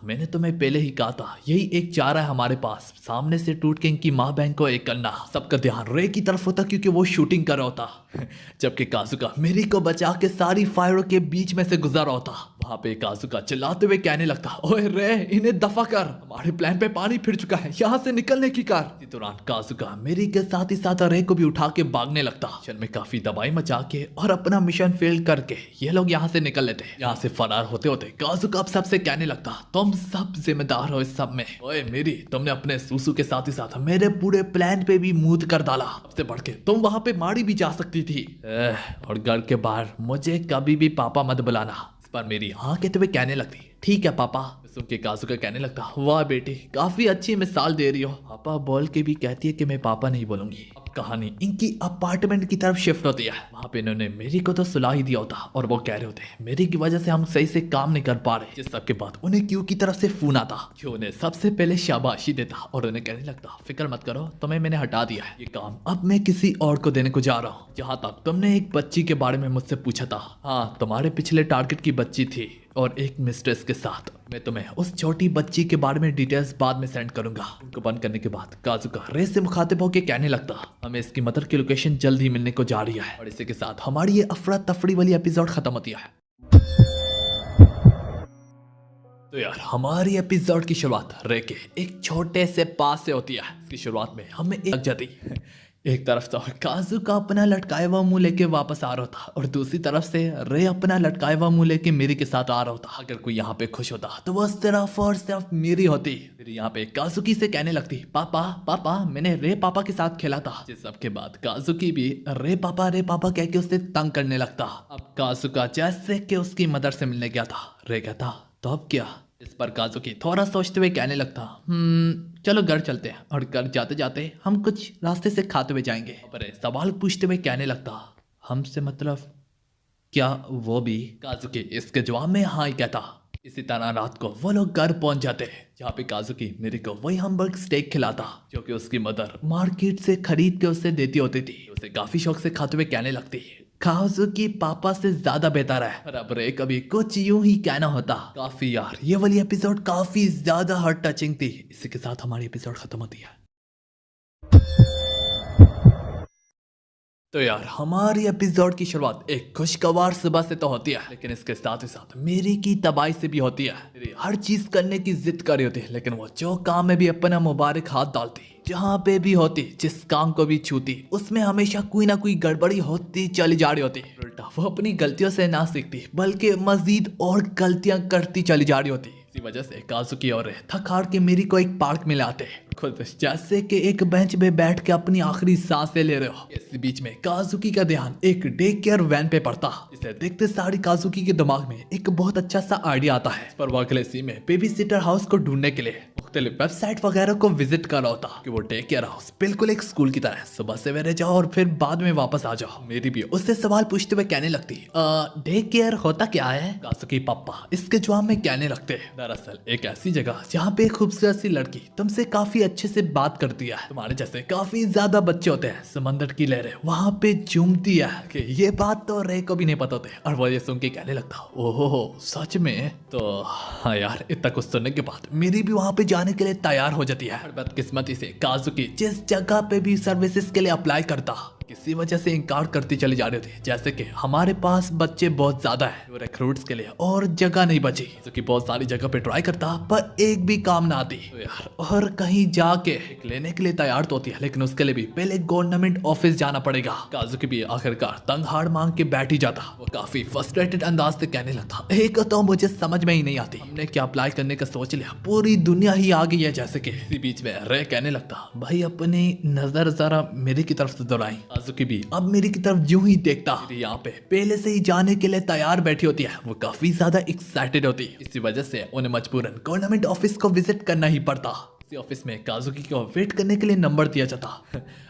मैंने तुम्हें पहले ही कहा था यही एक चारा है हमारे पास, सामने से टूट के इनकी माँ बहन को एक करना। सबका ध्यान रे की तरफ होता क्योंकि वो शूटिंग कर रहा होता जबकि काजुका मेरी को बचा के सारी फायरों के बीच में से गुजर रहा होता। वहां पे काजुका चिल्लाते हुए कहने लगता, ओए रे इन्हें दफा कर, हमारे प्लान पे पानी फिर चुका है, यहाँ से निकलने की कर। इसी दौरान काजुका मेरी के साथ ही साथ रे को भी उठा के भागने लगता। चल में काफी दबाई मचा के और अपना मिशन फेल करके ये लोग यहाँ से निकल लेते। यहाँ से फरार होते होते काजुका अब सबसे कहने लगता, तुम सब जिम्मेदार हो इस सब में। ओए मेरी तुमने अपने सुसु के साथ ही साथ मेरे पूरे प्लान पे भी मूद कर डाला। सबसे बढ़ के तुम वहां पे मारी भी जा सकती थी। और घर के बाहर मुझे कभी भी पापा मत बुलाना। इस पर मेरी हाँ कहते हुए कहने लगती, ठीक है पापा। सुन के काजुका कहने लगता, वाह बेटी काफी अच्छी मिसाल दे रही हो। पापा बोल के भी कहती है कि मैं पापा नहीं बोलूंगी। अब कहानी इनकी अपार्टमेंट की तरफ शिफ्ट होती है। वहां पे इन्होंने मेरी को तो सुला ही दिया होता और वो कह रहे होते मेरी की वजह से हम सही से काम नहीं कर पा रहे। जिस सब के बाद उन्हें क्यू की तरफ से फोन आता जो उन्हें सबसे पहले शाबाशी देता और उन्हें कहने लगता, फिक्र मत करो तुम्हें मैंने हटा दिया है, ये काम अब मैं किसी और को देने को जा रहा हूँ। जहाँ तक तुमने एक बच्ची के बारे में मुझसे पूछा था, हाँ तुम्हारे पिछले टारगेट की बच्ची थी और एक मिस्ट्रेस के साथ। मैं तुम्हें उस छोटी बच्ची के बारे में डिटेल्स बाद में सेंड करूंगा। उनको बंद करने के बाद काजुका रे से मुखातिब होकर कहने लगता, हमें इसकी मदर की लोकेशन जल्द ही मिलने को जा रही है। और इसी के साथ हमारी ये अफरा तफरी वाली एपिसोड खत्म होती है। तो यार हमारी एपिसोड की शुरुआत रे के एक छोटे से पास से होती है। इसकी शुरुआत में हमें एक जाती एक तरफ तो काजुका अपना लटकाया हुआ मुंह लेके वापस आ रहा था और दूसरी तरफ से रे अपना लटकाया हुआ मुंह लेके मेरी के साथ आ रहा होता। अगर कोई यहाँ पे खुश होता तो वो सिर्फ और सिर्फ मेरी होती। फिर यहाँ पे काजुकी से कहने लगती, पापा पापा मैंने रे पापा के साथ खेला था। जिस सब के बाद काजुकी भी रे पापा कह के उससे तंग करने लगता। अब काजुका जैसे कि उसकी मदर से मिलने गया था, रे कहता तो अब क्या। इस पर काजुकी थोड़ा सोचते हुए कहने लगता, चलो घर चलते हैं और घर जाते जाते हम कुछ रास्ते से खाते हुए जाएंगे। पर सवाल पूछते हुए कहने लगता, हमसे मतलब क्या वो भी। काजुकी इसके जवाब में हाँ ही कहता। इसी तरह रात को वो लोग घर पहुंच जाते जहाँ पे काजुकी मेरी को वही हमबर्ग स्टेक खिलाता जो कि उसकी मदर मार्केट से खरीद के उसे देती होती थी। उसे काफी शौक से खाते हुए कहने लगती, काजुकी पापा से ज्यादा बेहतर है। और अब रे कभी कुछ यूं ही कहना होता। काफी यार ये वाली एपिसोड काफी ज्यादा हार्ट टचिंग थी। इसी के साथ हमारी एपिसोड खत्म होती है। तो यार हमारी एपिसोड की शुरुआत एक खुशगवार सुबह से तो होती है लेकिन इसके साथ ही साथ मेरी की तबाही से भी होती है। मेरी हर चीज करने की जिद कर रही होती है लेकिन वो जो काम में भी अपना मुबारक हाथ डालती, जहाँ पे भी होती, जिस काम को भी छूती उसमें हमेशा कोई ना कोई गड़बड़ी होती चली जा रही होती। उल्टा वो अपनी गलतियों से ना सीखती बल्कि मजीद और गलतियां करती चली जा रही होती। इसी वजह से काजुकी और रे थक हार के मेरी को एक पार्क में लाते खुद जैसे कि एक बेंच पे बैठ के अपनी आखिरी सांसें ले रहे हो। इसी बीच में काजुकी का ध्यान एक डे केयर वैन पे पड़ता। इसे देखते सारी काजुकी के दिमाग में एक बहुत अच्छा सा आइडिया आता है। पर वो अगले सी में बेबी सिटर हाउस को ढूंढने के लिए मुख्तलिफ वेबसाइट वगैरह को विजिट कर रहा होता कि वो डे केयर हाउस बिल्कुल एक स्कूल की तरह सुबह सवेरे जाओ और फिर बाद में वापस आ जाओ। मेरी भी उससे सवाल पूछते हुए कहने लगती डे केयर होता क्या है? काजुकी पापा इसके जवाब में कहने लगते दरअसल एक ऐसी जगह जहाँ पे एक खूबसूरत सी लड़की तुमसे काफी अच्छे से बात करती है। तुम्हारे जैसे काफी ज्यादा बच्चे होते हैं। समंदर की लहरें वहाँ पे झूमती है कि ये बात तो रे को भी नहीं पता होते। और वो ये सुन के कहने लगता ओहो सच में? तो हाँ यार इतना कुछ सुनने के बाद मेरी भी वहाँ पे जाने के लिए तैयार हो जाती है। बदकिस्मती से काजुकी जिस जगह पे भी सर्विसेज के लिए अप्लाई करता किसी वजह से इनकार करती चली जा रही थी। जैसे कि हमारे पास बच्चे बहुत ज्यादा है रिक्रूट्स के लिए और जगह नहीं बची। जो कि बहुत सारी जगह पे ट्राई करता पर एक भी काम ना आती। तो यार और कहीं जाके लेने के लिए तैयार तो होती है लेकिन उसके लिए भी पहले गवर्नमेंट ऑफिस जाना पड़ेगा। काजुकी भी आखिरकार तंग हार मांग के बैठ ही जाता। वो काफी फ्रस्ट्रेटेड अंदाज से कहने लगता एक तो मुझे समझ में ही नहीं आती। हमने क्या अप्लाई करने का सोच लिया पूरी दुनिया ही आ गई है। जैसे कि इसी बीच में रे कहने लगता भाई अपनी नजर जरा मेरी की तरफ से दौड़ाई। काजुकी भी अब मेरी की तरफ यूं ही देखता यहाँ पे पहले से ही जाने के लिए तैयार बैठी होती है। वो काफी ज्यादा एक्साइटेड होती है। इसी वजह से उन्हें मजबूरन गवर्नमेंट ऑफिस को विजिट करना ही पड़ता। इसी ऑफिस में काजुकी को वेट करने के लिए नंबर दिया जाता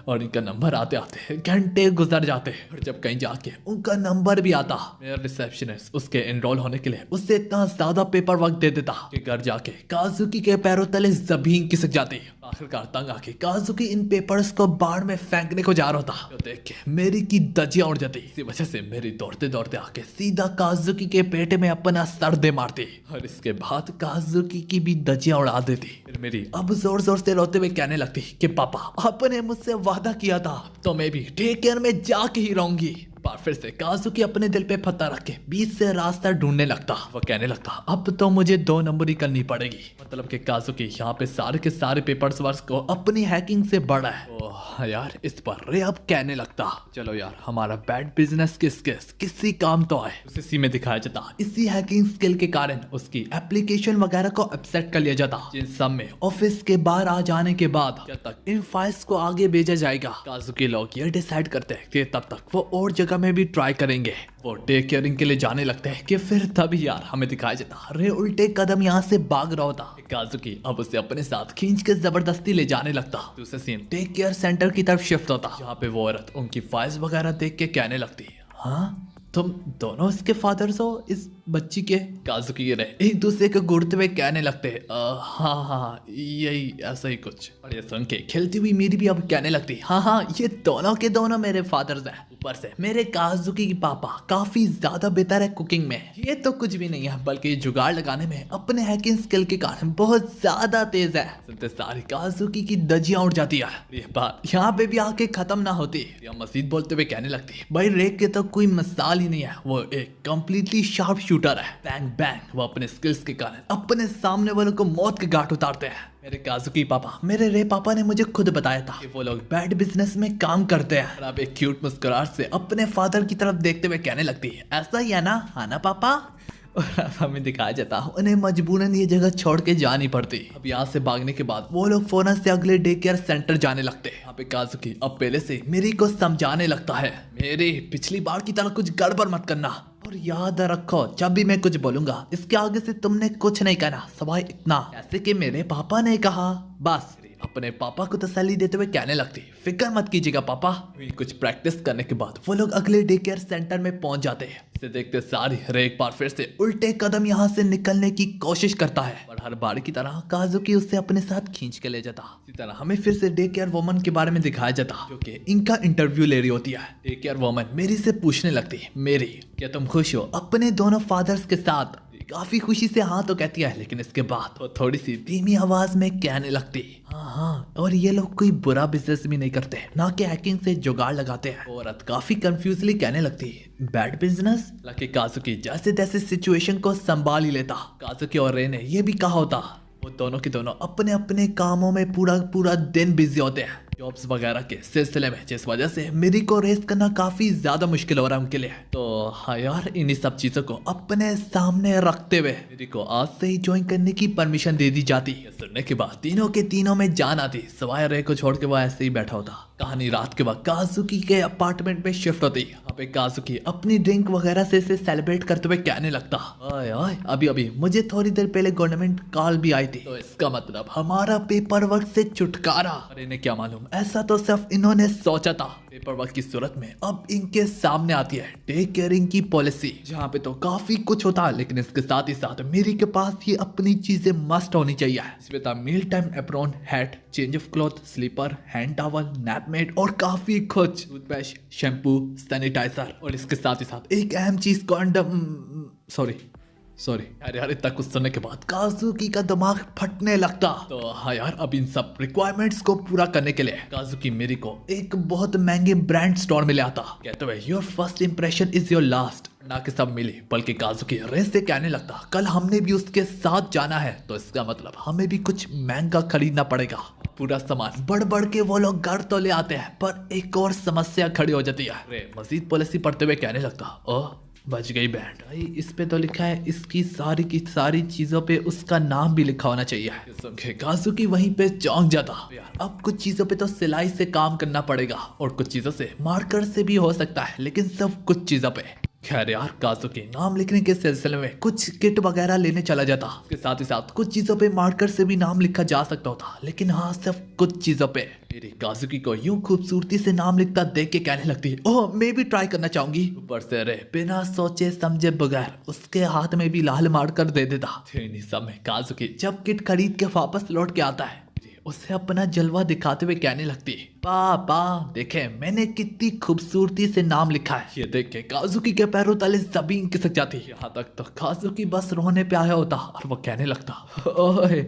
और इनका नंबर आते आते घंटे गुजर जाते। और जब कहीं जाके उनका नंबर भी आता मेरा रिसेप्शनिस्ट उसके एनरोल होने के लिए उससे इतना ज्यादा पेपर वर्क दे देता कि घर जाके काजुकी के पैरों तले जमीन खिसक जाती। आखिरकार तंग आके काजुकी इन पेपर्स को बाढ़ में फेंकने को जा रहा था। तो देख के मेरी की दजियां उड़ जाती। इसी वजह से मेरी दौड़ते दौड़ते आके सीधा काजुकी के पेट में अपना सर दे मारती और इसके बाद काजुकी की भी दजियां उड़ा देती। फिर मेरी अब जोर जोर से रोते हुए कहने लगती कि पापा आपने मुझसे वादा किया था तो मैं भी डे केयर में जाके ही रहूंगी। बार फिर से काजुकी अपने दिल पे पत्ता रख के बीच से रास्ता ढूंढने लगता। वो कहने लगता अब तो मुझे 2 नंबर ही करनी पड़ेगी। मतलब कि काजुकी यहाँ पे सारे के सारे पेपर्स वर्क को अपनी हैकिंग से बड़ा है। ओह यार इस पर रे अब कहने लगता चलो यार हमारा बैड बिजनेस की स्किल्स किसी काम तो आए। उसी में दिखाया जाता इसी हैकिंग स्किल के कारण उसकी एप्लीकेशन वगैरह को अपसेट कर लिया जाता जिन सब में ऑफिस के बाहर आ जाने के बाद जब तक इन फाइल्स को आगे भेजा जाएगा काजुकी लोग ये डिसाइड करते हैं कि तब तक वो और जगह में भी ट्राई करेंगे। वो डे केयरिंग के लिए जाने लगते हैं कि फिर तभी यार हमें दिखाया जाता रे उल्टे कदम यहाँ से भाग रहा होता। काजुकी अब उसे अपने साथ खींच के जबरदस्ती ले जाने लगता। दूसरे सीन डे केयर सेंटर की तरफ शिफ्ट होता जहाँ पे वो औरत उनकी फाइल्स वगैरह देख के कहने लगती हाँ तुम दोनों इसके फादर्स हो इस बच्ची के? काजुकी रहे एक दूसरे को घूरते हुए कहने लगते हाँ हाँ यही ऐसा ही कुछ। और ये सुन के खिलती हुई मेरी भी अब कहने लगती हाँ ये दोनों के दोनों मेरे फादर्स हैं। ऊपर से मेरे काजुकी की पापा काफी ज्यादा बेहतर है कुकिंग में। ये तो कुछ भी नहीं है बल्कि जुगाड़ लगाने में अपने हैकिंग स्किल के कारण बहुत ज्यादा तेज है। सुनते सारी काजुकी की दजियां उड़ जाती है। ये बात यहाँ पे भी आके खत्म ना होती। या मजीद बोलते हुए कहने लगती भाई रेक के तो कोई मिसाल ही नहीं है। वो एक कम्प्लीटली शार्प शूटर है। बैंग बैंग वो अपने स्किल्स के कारण अपने सामने वालों को मौत के घाट उतारते हैं। मेरे काजुकी पापा मेरे रे पापा ने मुझे खुद बताया था कि वो लोग बैड बिजनेस में काम करते हैं। और अब एक क्यूट मुस्कुराहट से अपने फादर की तरफ देखते हुए कहने लगती है ऐसा ही है ना हाँ ना पापा? और अब हमें दिखाया जाता उन्हें मजबूरन ये जगह छोड़ के जानी पड़ती। अब यहाँ से भागने के बाद वो लोग फौरन से अगले डे केयर सेंटर जाने लगते। यहाँ पे काजुकी अब पहले से मेरी को समझाने लगता है मेरी पिछली बार की तरह कुछ गड़बड़ मत करना और याद रखो जब भी मैं कुछ बोलूंगा इसके आगे से तुमने कुछ नहीं कहना सवाए इतना जैसे कि मेरे पापा ने कहा। बस अपने पापा को तसल्ली देते हुए कहने लगती फिक्र मत कीजिएगा पापा। कुछ प्रैक्टिस करने के बाद वो लोग अगले डे केयर सेंटर में पहुंच जाते हैं। इसे देखते सारी रे एक बार फिर से उल्टे कदम यहाँ से निकलने की कोशिश करता है और हर बार की तरह काजुकी उससे अपने साथ खींच के ले जाता। इसी तरह हमें फिर से डे केयर वुमन के बारे में दिखाया जाता जो कि इनका इंटरव्यू ले रही होती है। डे केयर वुमन मेरी से पूछने लगती मेरी क्या तुम खुश हो अपने दोनों फादर्स के साथ? काफी खुशी से हाँ तो कहती है लेकिन इसके बाद वो थोड़ी सी धीमी आवाज में कहने लगती हाँ और ये लोग कोई बुरा बिजनेस भी नहीं करते ना कि हैकिंग से जुगाड़ लगाते हैं। औरत काफी कंफ्यूजली कहने लगती बैड बिजनेस? लकी काजुकी जैसे तैसे सिचुएशन को संभाल ही लेता। काजुकी और रे ने ये भी कहा होता वो दोनों के दोनों अपने अपने कामों में पूरा पूरा दिन बिजी होते हैं। जॉब्स वगैरह के सिलसिले में, जिस वजह से मेरी को रेस करना काफी ज्यादा मुश्किल हो रहा है उनके लिए। तो हाँ यार, इन्हीं सब चीजों को अपने सामने रखते हुए मेरी को आज से ही ज्वाइन करने की परमिशन दे दी जाती। सुनने के बाद तीनों के तीनों में जान आती, सिवाय रे को छोड़ के वो ऐसे ही बैठा होता। कहानी रात के वक्त काजुकी के अपार्टमेंट में शिफ्ट होती। यहाँ पे काजुकी अपनी ड्रिंक वगैरह से इसे सेलिब्रेट करते हुए कहने लगता, ओए ओए, अभी अभी मुझे थोड़ी देर पहले गवर्नमेंट कॉल भी आई थी, तो इसका मतलब हमारा पेपर वर्क से छुटकारा। अरे इन्हें क्या मालूम, ऐसा तो सिर्फ इन्होंने सोचा था। पेपर वर्क की सूरत में अब इनके सामने आती है टेक केयरिंग की पॉलिसी, जहाँ पे तो काफी कुछ होता, लेकिन इसके साथ ही साथ मेरी के पास ये अपनी चीजें मस्ट होनी चाहिए। इसमें था meal time apron, hat, change of cloth, slipper, hand towel, नैपमेट और काफी कुछ, टूथब्रश, शैम्पू, सैनिटाइजर और इसके साथ ही साथ एक अहम चीज, कॉन्डम। सॉरी अरे यार, इतना कुछ सुनने के बाद काजुकी का दिमाग फटने लगता। तो हाँ यार, अब इन सब रिक्वायरमेंट्स को पूरा करने के लिए काजुकी मेरी को एक बहुत महंगे ब्रांड स्टोर में ले आता। कहते हुए your first impression is your last. ना कि सब मिली, बल्कि काजुकी रेस से कहने लगता, कल हमने भी उसके साथ जाना है, तो इसका मतलब हमें भी कुछ महंगा खरीदना पड़ेगा। पूरा सामान बढ़ बढ़ के वो लोग घर तो ले आते हैं, पर एक और समस्या खड़ी हो जाती है। रे मजीद पॉलिसी पढ़ते हुए कहने लगता, ओह बच गई बैंड भाई, इस पे तो लिखा है इसकी सारी की सारी चीजों पे उसका नाम भी लिखा होना चाहिए। सुन के काजुकी वहीं पे चौंक जाता। यार अब कुछ चीजों पे तो सिलाई से काम करना पड़ेगा और कुछ चीजों से मार्कर से भी हो सकता है, लेकिन सब कुछ चीजों पे। खैर यार, काजुकी नाम लिखने के सिलसिले में कुछ किट वगैरह लेने चला जाता। उसके साथ ही साथ कुछ चीजों पे मार्कर से भी नाम लिखा जा सकता होता, लेकिन हाँ सिर्फ कुछ चीजों पे। मेरी काजुकी को यूं खूबसूरती से नाम लिखता देख के कहने लगती है, ओह मैं भी ट्राई करना चाहूंगी। ऊपर से रे बिना सोचे समझे बगैर उसके हाथ में भी लाल मार्कर दे देता। इन्हीं सब में काजुकी जब किट खरीद के वापस लौट के आता है, उसे अपना जलवा दिखाते हुए कहने लगती, पापा देखे मैंने कितनी खूबसूरती से नाम लिखा है। ये देख के काजुकी के पैरों तले जमीन खिसक जाती। यहाँ तक तो काजुकी बस रोने पे आया होता और वो कहने लगता, ओए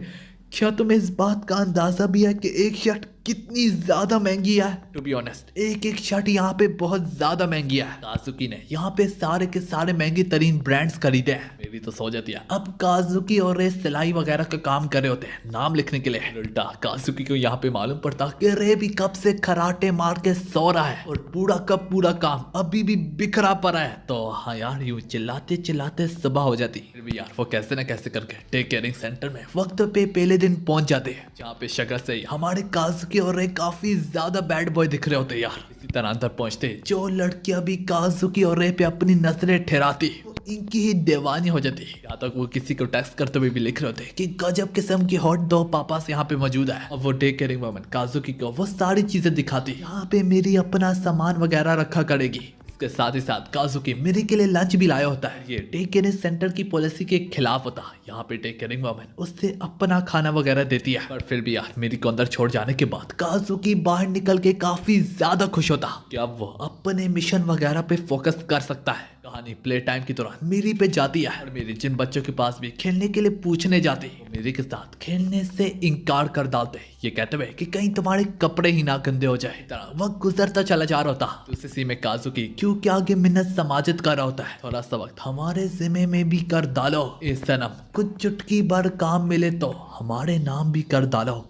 क्या तुम्हें इस बात का अंदाजा भी है कि एक शर्ट कितनी ज्यादा महंगी है? टू बी ऑनेस्ट, एक एक शर्ट यहाँ पे बहुत ज्यादा महंगी है। काजुकी ने यहाँ पे सारे के सारे महंगे तरीन ब्रांड्स खरीदे हैं। मेरी तो सो जाती है। अब काजुकी और रे सिलाई वगैरह का काम कर रहे होते हैं नाम लिखने के लिए। उल्टा काजुकी को यहाँ पे मालूम पड़ता कि रे भी कब से खराटे मार के सो रहा है और पूरा का पूरा काम अभी भी बिखरा पड़ा है। तो हाँ यार, यूं चिल्लाते चिल्लाते सुबह हो जाती। फिर भी यार वो कैसे न कैसे करके टेक केयरिंग सेंटर में वक्त पे पहले दिन पहुंच जाते हैं, जहाँ पे शक्ल से ही हमारे काजुकी और रे काफी ज्यादा बैड बॉय दिख रहे होते यार। इसी तरह अंदर पहुंचते जो लड़कियां भी काजुकी और रे पे अपनी नजरें ठहराती, इनकी ही दीवानी हो जाती। यहाँ तक वो किसी को टेक्स्ट करते हुए भी लिख रहे होते कि गजब किस्म की हॉट दो पापास यहाँ पे मौजूद है। अब वो टेक केयरिंग वुमन काजुकी को वो सारी चीजें दिखाती, यहाँ पे मेरी अपना सामान वगैरह रखा करेगी। इसके साथ ही साथ काजुकी मेरी के लिए लंच भी लाया होता है। ये टेक केयरिंग सेंटर की पॉलिसी के खिलाफ होता। यहाँ पे टेक केयरिंग वुमन उससे अपना खाना वगैरह देती है, पर फिर भी यार मेरी को अंदर छोड़ जाने के बाद काजुकी बाहर निकल के काफी ज्यादा खुश होता कि अब वो अपने मिशन वगैरह पे फोकस कर सकता है। कहानी प्ले टाइम की दौरान मेरी पे जाती है और मेरी जिन बच्चों के पास भी खेलने के लिए पूछने जाती, वो मेरी के साथ खेलने से इनकार कर डालते, ये कहते हुए कि कहीं तुम्हारे कपड़े ही ना गंदे हो जाए। वक्त गुजरता चला जा रहा होता तो उसी में काजुकी क्योंकि आगे मिन्नत समाजित कर रहा होता है, थोड़ा सा वक्त हमारे जिम्मे में भी कर डालो ए सनम, कुछ चुटकी भर काम मिले तो हमारे नाम भी कर डालो।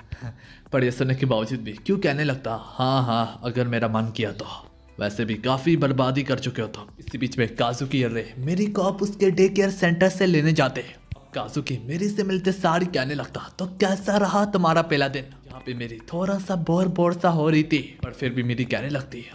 पर ये सुनने के बावजूद भी क्यों कहने लगता, हाँ हाँ अगर मेरा मन किया तो, वैसे भी काफी बर्बादी कर चुके हो तुम। इसी बीच में काजुकी और रे मेरी को आप उसके डे केयर सेंटर से लेने जाते। काजुकी मेरी से मिलते सारी कहने लगता, तो कैसा रहा तुम्हारा पहला दिन? यहाँ पे मेरी थोड़ा सा बोर सा हो रही थी, पर फिर भी मेरी कहने लगती,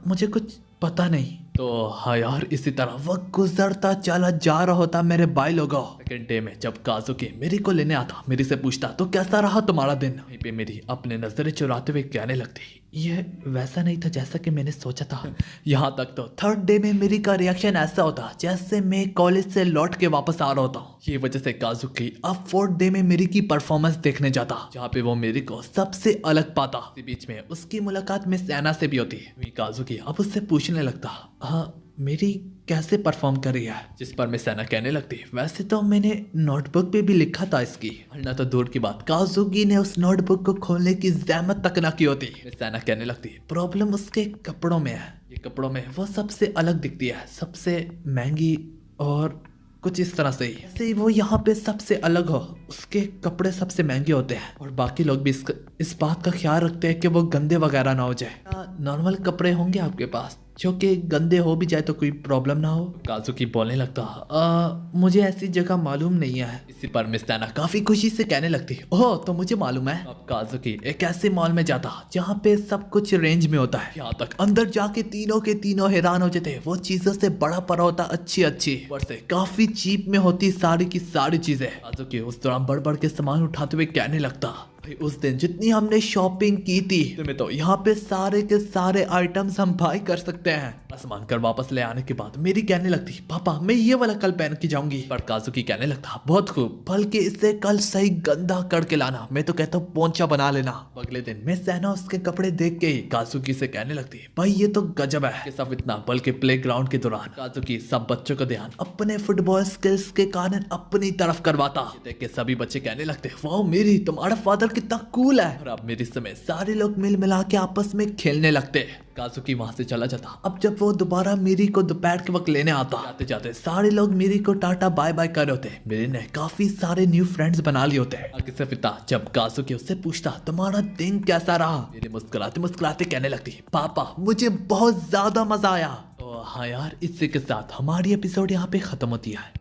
मुझे कुछ पता नहीं। तो हाँ यार, इसी तरह वक्त गुजरता चला जा रहा होता मेरे भाई लोगों। सेकेंड डे में जब काजुकी मेरी को लेने आता, मेरी से पूछता तो कैसा रहा तुम्हारा दिन? वहीं पे मेरी अपने नजरें चुराते हुए कहने लगती, ये वैसा नहीं था जैसा कि मैंने सोचा था। यहाँ तक तो थर्ड डे में मेरी का रिएक्शन ऐसा होता जैसे मैं कॉलेज से लौट के वापस आ रहा होता हूँ। ये वजह से काजुकी अब फोर्थ डे में मेरी की परफॉर्मेंस देखने जाता, जहाँ पे वो मेरी को सबसे अलग पाता। इसी बीच में उसकी मुलाकात में सैना से भी होती। काजुकी अब उससे पूछने लगता, हाँ मेरी कैसे परफॉर्म कर रही है? जिस पर मैं सैना कहने लगती, वैसे तो मैंने नोटबुक पे भी लिखा था इसकी। ना तो दूर की बात, काजुकी ने उस नोटबुक को खोलने की जहमत तक ना की होती। सैना कहने लगती, प्रॉब्लम उसके कपड़ों में है। ये कपड़ों में वो सबसे अलग दिखती है, सबसे महंगी और कुछ इस तरह से ही, जैसे ही वो यहाँ पे सबसे अलग हो, उसके कपड़े सबसे महंगे होते हैं और बाकी लोग भी इस बात का ख्याल रखते हैं कि वो गंदे वगैरह ना हो जाए। नॉर्मल कपड़े होंगे आपके पास जो कि गंदे हो भी जाए तो कोई प्रॉब्लम ना हो। काजुकी बोलने लगता, मुझे ऐसी जगह मालूम नहीं है। इसी पर मिस्ताना काफी खुशी से कहने लगती, ओह तो मुझे मालूम है। अब काजुकी एक ऐसे मॉल में जाता जहाँ पे सब कुछ रेंज में होता है, यहाँ तक अंदर जाके तीनों के तीनों हैरान हो जाते। वो चीजों से बड़ा पड़ा होता, अच्छी अच्छी से काफी चीप में होती सारी की सारी चीजें। काजुकी उस दौरान बढ़ बढ़ के सामान उठाते हुए कहने लगता, उस दिन जितनी हमने शॉपिंग की थी तुम्हें तो यहाँ पे सारे के सारे आइटम्स हम बाय कर सकते हैं। सामान कर वापस ले आने के बाद मेरी कहने लगती, पापा मैं ये वाला कल पहन के जाऊंगी। पर काजुकी कहने लगता, बहुत खूब, बल्कि इसे कल सही गंदा करके लाना, मैं तो कहता हूँ पोंछा बना लेना। अगले दिन मैं सहना उसके कपड़े देख के ही काजुकी से कहने लगती, भाई ये तो गजब है। सब इतना बल्कि प्लेग्राउंड के दौरान काजुकी सब बच्चों का ध्यान अपने फुटबॉल स्किल्स के कारण अपनी तरफ करवाता। देख के सभी बच्चे कहने लगते, वाह मेरी तुम्हारा फादर कितना कूल है। और अब मेरे समय सारे लोग मिल मिला के आपस में खेलने लगते। काजुकी वहां से चला जाता। अब जब वो दोबारा मेरी को दोपहर के वक्त लेने आता, जाते जाते सारे लोग मेरी को टाटा बाय बाय कर रहे होते। मेरे ने काफी सारे न्यू फ्रेंड्स बना लिए होते। आगे से पिता जब काजुकी उससे पूछता, तुम्हारा दिन कैसा रहा, मेरे मुस्कुराते मुस्कुराते कहने लगती, पापा मुझे बहुत ज्यादा मजा आया। तो हाँ यार, इसी के साथ हमारी एपिसोड यहाँ पे खत्म होती है।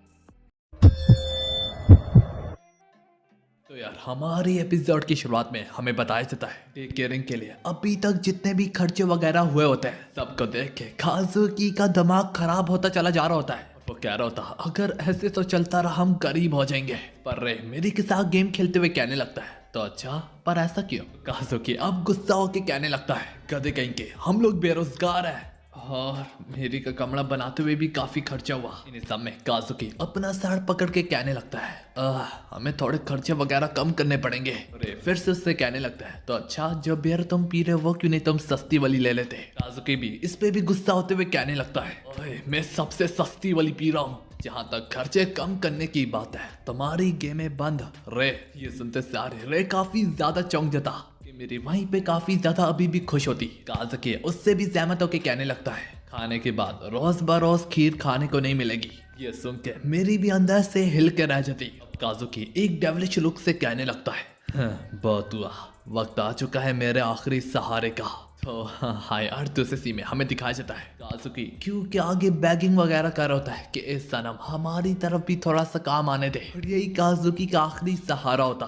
यार हमारी एपिसोड की शुरुआत में हमें बताया जाता है टेक केयरिंग के लिए अभी तक जितने भी खर्चे वगैरह हुए होते हैं, सबको देख के काजुकी का दिमाग खराब होता चला जा रहा होता है। वो कह रहा होता, अगर ऐसे तो चलता रहा हम गरीब हो जाएंगे। पर रे मेरी के साथ गेम खेलते हुए कहने लगता है, तो अच्छा पर ऐसा क्यों। काजुकी अब गुस्सा होके कहने लगता है, गधे कहीं के, हम लोग बेरोजगार हैं और मेरी का कमरा बनाते हुए भी काफी खर्चा हुआ। इन सब में काजुकी अपना सर पकड़ के कहने लगता है, हमें थोड़े खर्चे वगैरह कम करने पड़ेंगे। अरे फिर से उससे कहने लगता है, तो अच्छा जो बियर तुम पी रहे हो क्यों नहीं तुम सस्ती वाली ले लेते। काजुकी भी इस पे भी गुस्सा होते हुए कहने लगता है, ओए मैं सबसे सस्ती वाली पी रहा हूँ, जहाँ तक खर्चे कम करने की बात है तुम्हारी गेमें बंद। रे ये सुनते सारे रे काफी ज्यादा चौंक जाता। मेरी वहीं पे काफी ज्यादा अभी भी खुश होती। काजुकी उससे भी सहमत होके कहने लगता है, खाने के बाद रोज बरोज खीर खाने को नहीं मिलेगी। ये सुन के मेरी भी अंदर से हिल के रह जाती। काजुकी एक डेविलिश लुक से कहने लगता है, बहुत हुआ, वक्त आ चुका है मेरे आखिरी सहारे का। तो हाँ यार दूसरे सी में हमें दिखाया जाता है काजुकी क्योंकि आगे बैगिंग वगैरह कर होता है कि इस सनम हमारी तरफ भी थोड़ा सा काम आने दे। और यही काजुकी का आखिरी सहारा होता।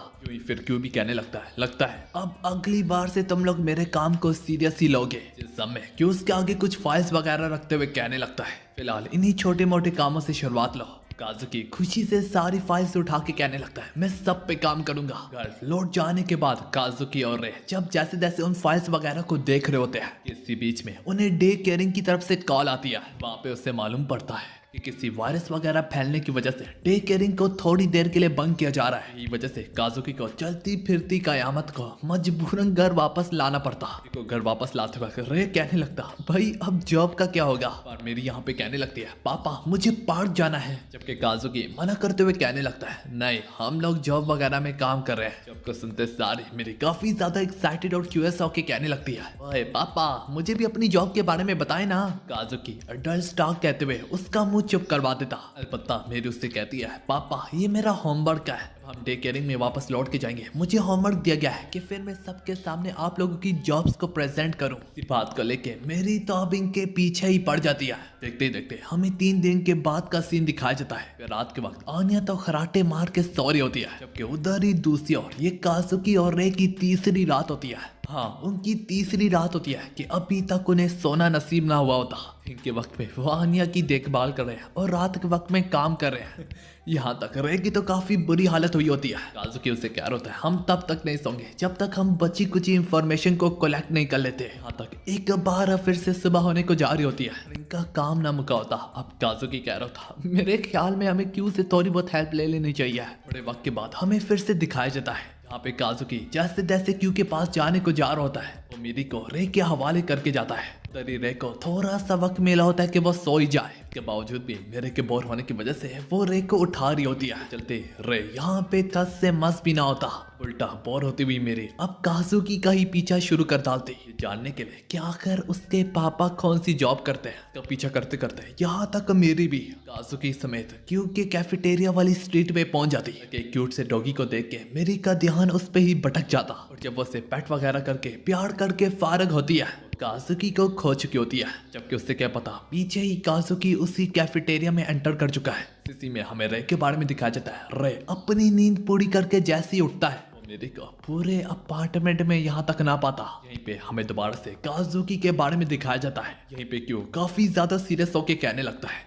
फिर क्यों भी कहने लगता है अब अगली बार से तुम लोग मेरे काम को सीरियस ही लोगे। जिस समय क्यों उसके आगे कुछ फाइल्स वगैरह रखते हुए कहने लगता है, फिलहाल इन्हीं छोटे मोटे कामों से शुरुआत लो। काजुकी खुशी से सारी फाइल्स उठा के कहने लगता है, मैं सब पे काम करूंगा। घर लौट जाने के बाद काजुकी और रे जब जैसे जैसे उन फाइल्स वगैरह को देख रहे होते हैं, इसी बीच में उन्हें डे केयरिंग की तरफ से कॉल आती है। वहाँ पे उससे मालूम पड़ता है कि किसी वायरस वगैरह फैलने की वजह से डे केयरिंग को थोड़ी देर के लिए बंद किया जा रहा है। इस वजह से काजुकी को चलती फिरती कयामत को मजबूरन घर वापस लाना पड़ता। घर वापस लाते वक्त रे कहने लगता, भाई अब जॉब का क्या होगा। और मेरी यहाँ पे कहने लगती है, पापा मुझे पार्क जाना है। जबकि काजुकी मना करते हुए कहने लगता है, नहीं हम लोग जॉब वगैरह में काम कर रहे हैं। जब सुनते सारे मेरी काफी ज्यादा एक्साइटेड और क्यूरियस होके कहने लगती है, ओए पापा मुझे भी अपनी जॉब के बारे में बताए ना। काजुकी डल स्टॉक कहते हुए उसका मुंह चुप करवा देता। अलबत्ता मेरी उससे कहती है, पापा ये मेरा होमवर्क है, हम डे केयरिंग में वापस लौट के जाएंगे। मुझे होमवर्क दिया गया है कि फिर मैं सबके सामने आप लोगों की जॉब्स को प्रेजेंट करूं। इस बात को लेके मेरी तो अब इनके पीछे ही पड़ जाती है। देखते ही देखते हमें 3 दिन के बाद का सीन दिखाया जाता है। फिर रात के वक्त आनिया तो खराटे मार के सो रही होती है, जबकि उधर ही दूसरी ओर ये काजुकी और रे की तीसरी रात होती है। हाँ उनकी तीसरी रात होती है कि अभी तक उन्हें सोना नसीब ना हुआ होता। इनके वक्त में वो आनिया की देखभाल कर रहे हैं और रात के वक्त में काम कर रहे हैं। यहाँ तक रे की तो काफी बुरी हालत हुई होती है। काजुकी उसे कह रहा होता है, हम तब तक नहीं सोंगे जब तक हम बची कुछ इंफॉर्मेशन को कलेक्ट नहीं कर लेते। यहाँ तक एक बार फिर से सुबह होने को जा रही होती है, इनका काम ना मुका होता। अब काजुकी कह रहा था, मेरे ख्याल में हमें क्यू से थोड़ी बहुत हेल्प ले लेनी चाहिए। थोड़े वक्त के बाद हमें फिर से दिखाया जाता है यहाँ पे काजुकी जैसे तैसे क्यू के पास जाने को जा रहा होता है। वो मेरी को रे के हवाले करके जाता है। तरी रे को थोड़ा सा वक्त मिला होता है कि वो सो ही जाए, इसके बावजूद भी मेरे के बोर होने की वजह से वो रे को उठा रही होती है। चलते रे यहाँ पे थस से मस भी ना होता, उल्टा बोर होती हुई मेरी अब काजुकी का ही पीछा शुरू कर डालती, जानने के लिए कि आखिर उसके पापा कौन सी जॉब करते हैं। तो पीछा करते करते यहाँ तक मेरी भी काजुकी समेत क्योंकि कैफेटेरिया वाली स्ट्रीट पे पहुंच जाती कि क्यूट से डॉगी को देख के मेरी का ध्यान उस पे ही भटक जाता, और जब वो उसे पेट वगैरह करके प्यार करके फारग होती है काजुकी को खो चुकी होती है, जबकि उससे क्या पता पीछे ही काजुकी उसी कैफेटेरिया में एंटर कर चुका है। इसी में हमें रे के बारे में दिखाया जाता है। रे अपनी नींद पूरी करके जैसे ही उठता है मेरे को पूरे अपार्टमेंट में यहाँ तक ना पाता। यहीं पे हमें दोबारा से काजुकी के बारे में दिखाया जाता है। यहीं पे क्यों काफी ज्यादा सीरियस होके कहने लगता है,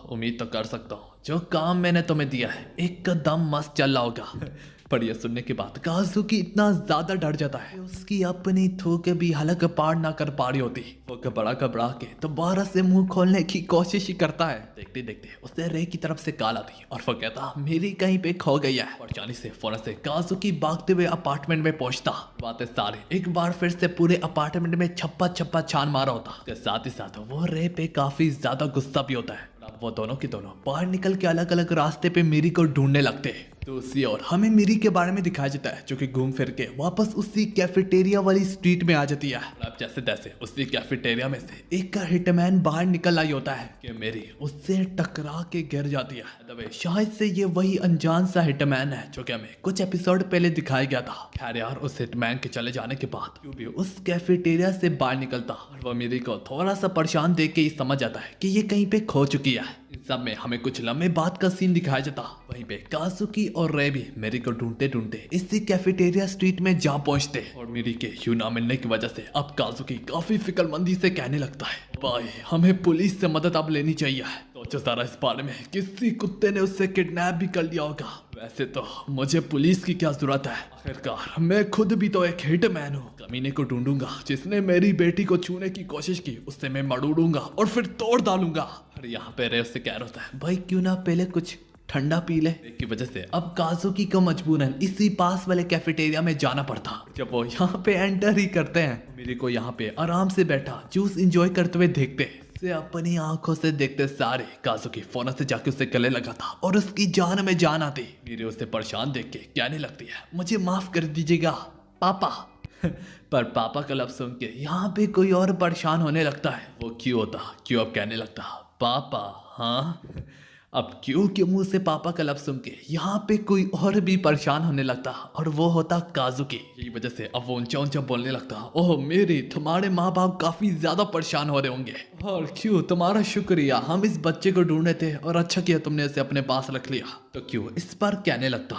उम्मीद तो कर सकता हूँ जो काम मैंने तुम्हें दिया है एकदम मस्त चल रहा होगा। पर यह सुनने के बाद काजुकी इतना ज्यादा डर जाता है उसकी अपनी थूक भी हलक पार ना कर पा रही होती। वो घबरा घबरा के दोबारा से मुंह खोलने की कोशिश ही करता है। देखते देखते उसे रे की तरफ से कॉल आती और वो कहता मेरी कहीं पे खो गई है, और जानी से फौरन से काजुकी भागते हुए अपार्टमेंट में पहुंचता। बातें सारे एक बार फिर से पूरे अपार्टमेंट में छप्पा छप्पा छान मारा होता। उसके साथ ही साथ वो रे पे काफी ज्यादा गुस्सा भी होता है। अब वो दोनों की दोनों बाहर निकल के अलग अलग रास्ते पे मीरी को ढूंढने लगते हैं। दूसरी ओर हमें मीरी के बारे में दिखाया जाता है जो कि घूम फिर के वापस उसी कैफेटेरिया वाली स्ट्रीट में आ जाती है। अब जैसे तैसे उसी कैफेटेरिया में से एक का हिटमैन बाहर निकल आई होता है कि मेरी उससे टकरा के गिर जाती है। तबे शायद से ये वही अनजान सा हिटमैन है जो कि हमें कुछ एपिसोड पहले दिखाया गया था। खैर यार उस हिटमैन के चले जाने के बाद क्यों भी उस कैफेटेरिया से बाहर निकलता और वह मेरी को थोड़ा सा परेशान देख के ही समझ जाता है कि ये कहीं पे खो चुकी है। इस सब में हमें कुछ लंबे बाद का सीन दिखाया जाता। वहीं पे काजुकी और रे भी मेरी को ढूंढते ढूंढते इसी कैफेटेरिया स्ट्रीट में जा पहुंचते, और मेरी के यूं ना मिलने की वजह से अब काजुकी काफी फिक्रमंदी से कहने लगता है भाई हमें पुलिस से मदद अब लेनी चाहिए। सोचो सारा इस बारे में किसी कुत्ते ने उससे किडनैप भी कर लिया होगा। वैसे तो मुझे पुलिस की क्या जरूरत है, आखिरकार मैं खुद भी तो एक हिटमैन हूँ। कमीने को ढूंढूंगा जिसने मेरी बेटी को छूने की कोशिश की, उससे मैं मड़ूड़ूंगा और फिर तोड़ डालूंगा। और यहाँ पे रे उससे कह रहा होता है भाई क्यों ना पहले कुछ ठंडा पी ले। की वजह से अब काजुकी को मजबूरन इसी पास वाले कैफेटेरिया में जाना पड़ता। जब वो यहाँ पे एंटर ही करते हैं मेरे को यहाँ पे आराम से बैठा जूस एंजॉय करते हुए देखते से अपनी आंखों से देखते सारे काजुकी फौरन से जाके उससे गले लगा था और उसकी जान में जान आती। मेरे उसे परेशान देख के कहने लगती है मुझे माफ कर दीजिएगा पापा। पर पापा का लफ्ज सुन के यहाँ पे कोई और परेशान होने लगता है। वो क्यों होता क्यों अब कहने लगता पापा। हाँ अब क्यों के मुंह से पापा का लफ्ज सुन के यहाँ पे कोई और भी परेशान होने लगता, और वो होता काजुकी। यही वजह से अब वो ऊंचा ऊंचा बोलने लगता ओह मेरी तुम्हारे माँ बाप काफी ज्यादा परेशान हो रहे होंगे, और क्यों तुम्हारा शुक्रिया हम इस बच्चे को ढूंढे थे और अच्छा किया तुमने इसे अपने पास रख लिया। तो क्यों इस पर कहने लगता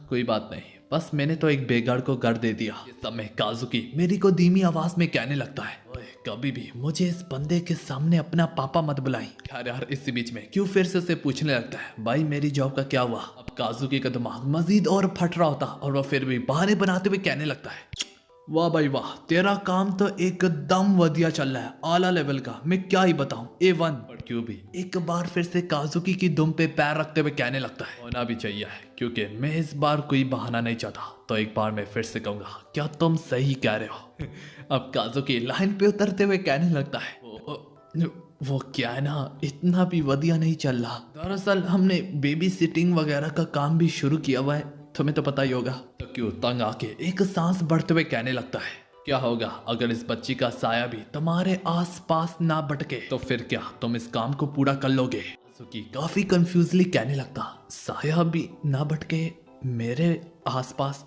कोई बात नहीं बस मैंने तो एक बेगाड़ को घर दे दिया। इस समय काजुकी मेरी को धीमी आवाज में कहने लगता है ओए कभी भी मुझे इस बंदे के सामने अपना पापा मत बुलाई। खैर यार इसी बीच में क्यों फिर से उसे पूछने लगता है भाई मेरी जॉब का क्या हुआ। अब काजुकी का दिमाग मजीद और फट रहा होता और वह फिर भी बहाने बनाते हुए कहने लगता है वाह भाई वाह तेरा काम तो एकदम वधिया चल रहा है, आला लेवल का, मैं क्या ही बताऊं A1। और क्यों भी एक बार फिर से काजुकी की दुम पे पैर रखते हुए कहने लगता है होना भी चाहिए क्योंकि मैं इस बार कोई बहाना नहीं चाहता। तो एक बार मैं फिर से कहूंगा क्या तुम सही कह रहे हो। अब काजुकी लाइन पे उतरते हुए कहने लगता है वो क्या है ना इतना भी वधिया नहीं चल रहा। दरअसल हमने बेबी सिटिंग वगैरह का काम भी शुरू किया हुआ है, तुम्हें तो पता ही होगा। तो क्यों तंग आके एक सांस बढ़ते हुए कहने लगता है क्या होगा अगर इस बच्ची का साया भी तुम्हारे आसपास ना भटके, तो फिर क्या तुम इस काम को पूरा कर लोगे। सुकी काफी कंफ्यूजली कहने लगता साया भी ना भटके मेरे आसपास,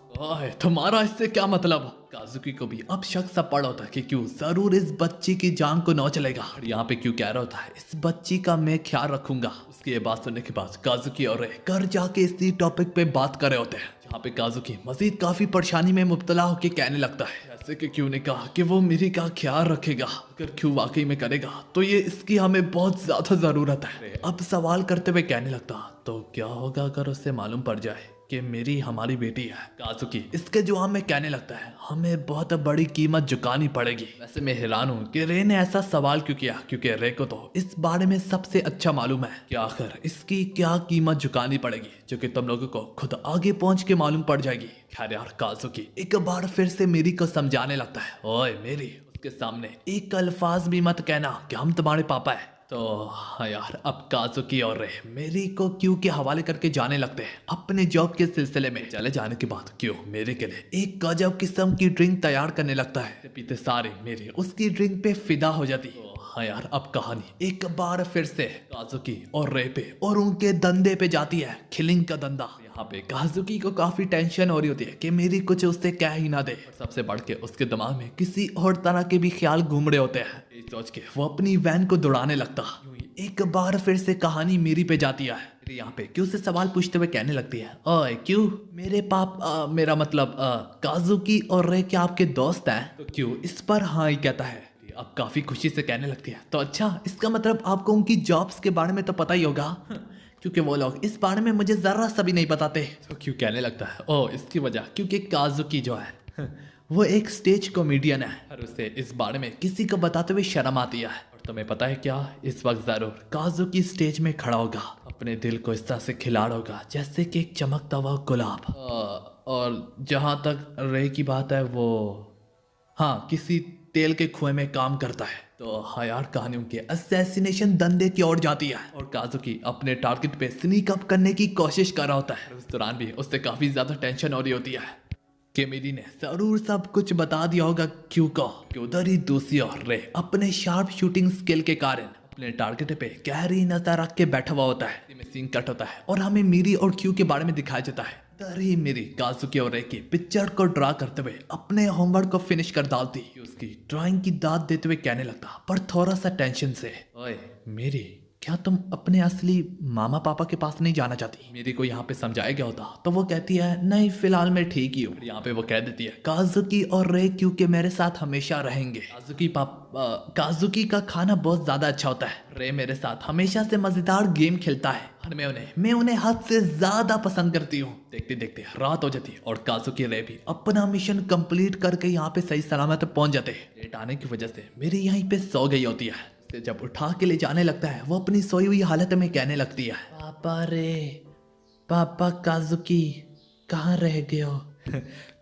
तुम्हारा इससे क्या मतलब। काजुकी को भी अब शक सा पड़ा होता है कि क्यों जरूर इस बच्ची की जान को नौ चलेगा, और यहाँ पे क्यों कह रहा होता है इस बच्ची का मैं ख्याल रखूंगा। उसकी ये बात सुनने के बाद काजुकी और रे घर जाके इसी टॉपिक पे बात कर रहे होते हैं, जहाँ पे काजुकी मजीद काफी परेशानी में मुब्तला होकर कहने लगता है ऐसे कि क्यों ने कहा कि वो मेरी का ख्याल रखेगा, अगर क्यों वाकई में करेगा तो ये इसकी हमें बहुत ज्यादा जरूरत है। अब सवाल करते हुए कहने लगता तो क्या होगा अगर उससे मालूम पड़ जाए कि मेरी हमारी बेटी है। काजुकी इसके जवाब में कहने लगता है हमें बहुत बड़ी कीमत चुकानी पड़ेगी। वैसे मैं हैरान हूँ कि रे ने ऐसा सवाल क्यों किया, क्योंकि रे को तो इस बारे में सबसे अच्छा मालूम है कि आखिर इसकी क्या कीमत चुकानी पड़ेगी, जो कि तुम लोगों को खुद आगे पहुंच के मालूम पड़ जाएगी। खैर यार काजुकी एक बार फिर से मेरी को समझाने लगता है ओए मेरी उसके सामने एक अल्फाज भी मत कहना कि हम तुम्हारे पापा है। तो हाँ यार, अब काजुकी और रे मेरी को क्यू के हवाले करके जाने लगते हैं अपने जॉब के सिलसिले में। चले जाने के बाद क्यू मेरे के लिए एक गजब किस्म की ड्रिंक तैयार करने लगता है। पीते सारे मेरी उसकी ड्रिंक पे फिदा हो जाती। तो हाँ यार, अब कहानी एक बार फिर से काजुकी और रे पे और उनके धंधे पे जाती है, खिलिंग का धंधा। यहाँ पे काजुकी को काफी टेंशन हो रही होती है कि मेरी कुछ उससे कह ही ना दे। सबसे बढ़ के उसके दिमाग में किसी और तरह के भी ख्याल घूम रहे होते हैं। ये सोच के वो अपनी वैन को दौड़ाने लगता। एक बार फिर से कहानी मेरी पे जाती है। यहाँ पे क्यू से सवाल पूछते हुए कहने लगती है, ओए क्यू, मेरे मेरा मतलब काजुकी और रे क्या आपके दोस्त हैं? तो क्यू इस पर हाँ ही कहता है। अब काफी खुशी से कहने लगती है, तो अच्छा, इसका मतलब आपको उनकी जॉब्स के बारे में तो पता ही होगा, क्योंकि वो लोग इस बारे में मुझे जरा सा भी नहीं बताते। तो क्यों कहने लगता है, ओ इसकी वजह क्योंकि काजुकी जो है वो एक स्टेज कॉमेडियन है और उसे इस बारे में किसी को बताते हुए शर्म आती है। और तुम्हें पता है क्या, इस वक्त जरूर काजुकी स्टेज में खड़ा होगा, अपने दिल को इस तरह से खिलाड़ होगा जैसे कि एक चमकता हुआ गुलाब। और जहां तक रे की बात है, वो हाँ किसी तेल के कुएं में काम करता है। तो हाँ यार, कहानियों के असैसिनेशन धंधे की ओर जाती है और काजुकी अपने टारगेट पे स्नीक अप करने की कोशिश कर रहा होता है। उस दौरान भी उससे काफी ज्यादा टेंशन हो रही होती है कि मेरी ने जरूर सब कुछ बता दिया होगा क्यों को। कि उधर ही दूसरी ओर रे अपने शार्प शूटिंग स्किल के कारण अपने टारगेट पे गहरी नजर रख के बैठा हुआ होता है। में सीन कट होता है और हमें मीरी और क्यू के बारे में दिखाया जाता है। तरी मेरी काजुकी और रे की पिक्चर को ड्रा करते हुए अपने होमवर्क को फिनिश कर डालती। उसकी ड्राइंग की दाद देते हुए कहने लगता, पर थोड़ा सा टेंशन से, ओए मेरी, क्या तुम अपने असली मामा पापा के पास नहीं जाना चाहती? मेरी को यहाँ पे समझाया गया होता तो वो कहती है, नहीं फिलहाल मैं ठीक ही हूँ। यहाँ पे वो कह देती है, काजुकी और रे क्योंकि मेरे साथ हमेशा रहेंगे। काजुकी का खाना बहुत ज्यादा अच्छा होता है। रे मेरे साथ हमेशा से मजेदार गेम खेलता है और मैं उन्हें हद से ज्यादा पसंद करती हूँ। देखते देखते रात हो जाती है और काजुकी रे भी अपना मिशन कंप्लीट करके यहाँ पे सही सलामत पहुंच जाते हैं। लेट आने की वजह से मेरी यहीं पे सो गई होती है। जब उठा के ले जाने लगता है, वो अपनी सोई हुई हालत में कहने लगती है, पापा रे, पापा काजुकी कहाँ रह गए हो?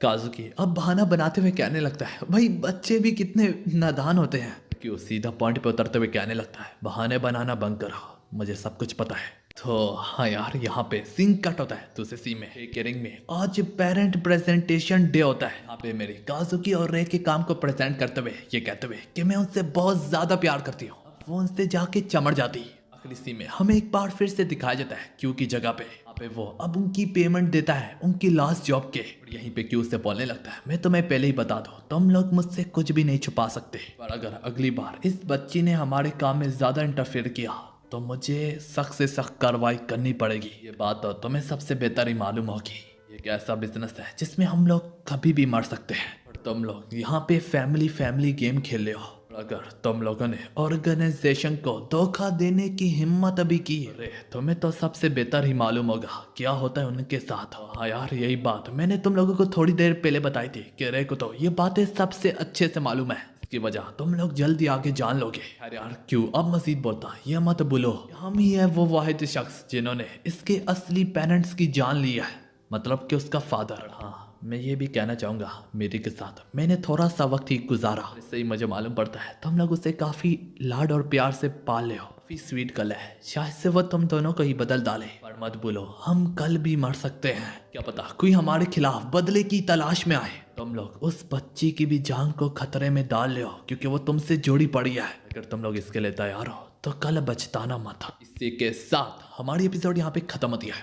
काजुकी अब बहाना बनाते हुए कहने लगता है, भाई बच्चे भी कितने नादान होते हैं। क्यों सीधा पॉइंट पे उतरते हुए कहने लगता है, बहाने बनाना बंद करो, मुझे सब कुछ पता है। तो हाँ यार, यहाँ पे सीन कट होता है दूसरे सीन में। केयरिंग में आज पेरेंट प्रेजेंटेशन डे होता है। यहाँ पे मेरी काजुकी और रे के काम को प्रेजेंट करते हुए ये कहते हुए कि मैं उनसे बहुत ज्यादा प्यार करती हूँ, वो उनसे जाके चमड़ जाती। अगली सीन में हमें एक बार फिर से दिखाया जाता है क्यू की जगह पे। यहाँ पे वो अब उनकी पेमेंट देता है उनकी लास्ट जॉब के। यहीं पे क्यू से बोलने लगता है, मैं तुम्हें पहले ही बता दूं, तुम लोग मुझसे कुछ भी नहीं छुपा सकते, पर अगर अगली बार इस बच्ची ने हमारे काम में ज्यादा इंटरफेयर किया तो मुझे सख्त से सख्त कार्रवाई करनी पड़ेगी। ये बात तो तुम्हें सबसे बेहतर ही मालूम होगी। ये एक ऐसा बिजनेस है जिसमें हम लोग कभी भी मर सकते हैं और तुम लोग यहाँ पे फैमिली गेम खेल रहे हो। अगर तुम लोगों ने ऑर्गेनाइजेशन को धोखा देने की हिम्मत अभी की, अरे तुम्हें तो सबसे बेहतर ही मालूम होगा क्या होता है उनके साथ। हाँ यार, यही बात मैंने तुम लोगों को थोड़ी देर पहले बताई थी कि रे को तो ये बातें सबसे अच्छे से मालूम है, की वजह तुम लोग जल्दी आगे जान लोगे। अरे यार क्यों अब मजीद बोलता, ये मत बोलो, हम ही है वो वाहिद शख्स जिन्होंने इसके असली पेरेंट्स की जान ली है, मतलब कि उसका फादर। हाँ, मैं ये भी कहना चाहूंगा, मेरी के साथ मैंने थोड़ा सा वक्त ही गुजारा, इससे ही मुझे मालूम पड़ता है तुम लोग उसे काफी लाड और प्यार से पाल ले हो। काफी स्वीट कल है, शायद से वो तुम दोनों को ही बदल डाले। पर मत बोलो, हम कल भी मर सकते हैं, क्या पता कोई हमारे खिलाफ बदले की तलाश में आए। तुम लोग उस बच्ची की भी जान को खतरे में डाल ले हो क्योंकि वो तुमसे जोड़ी पड़ी है। अगर तुम लोग इसके लिए तैयार हो तो कल बचताना मत। इसी के साथ हमारी एपिसोड यहाँ पे खत्म होती है।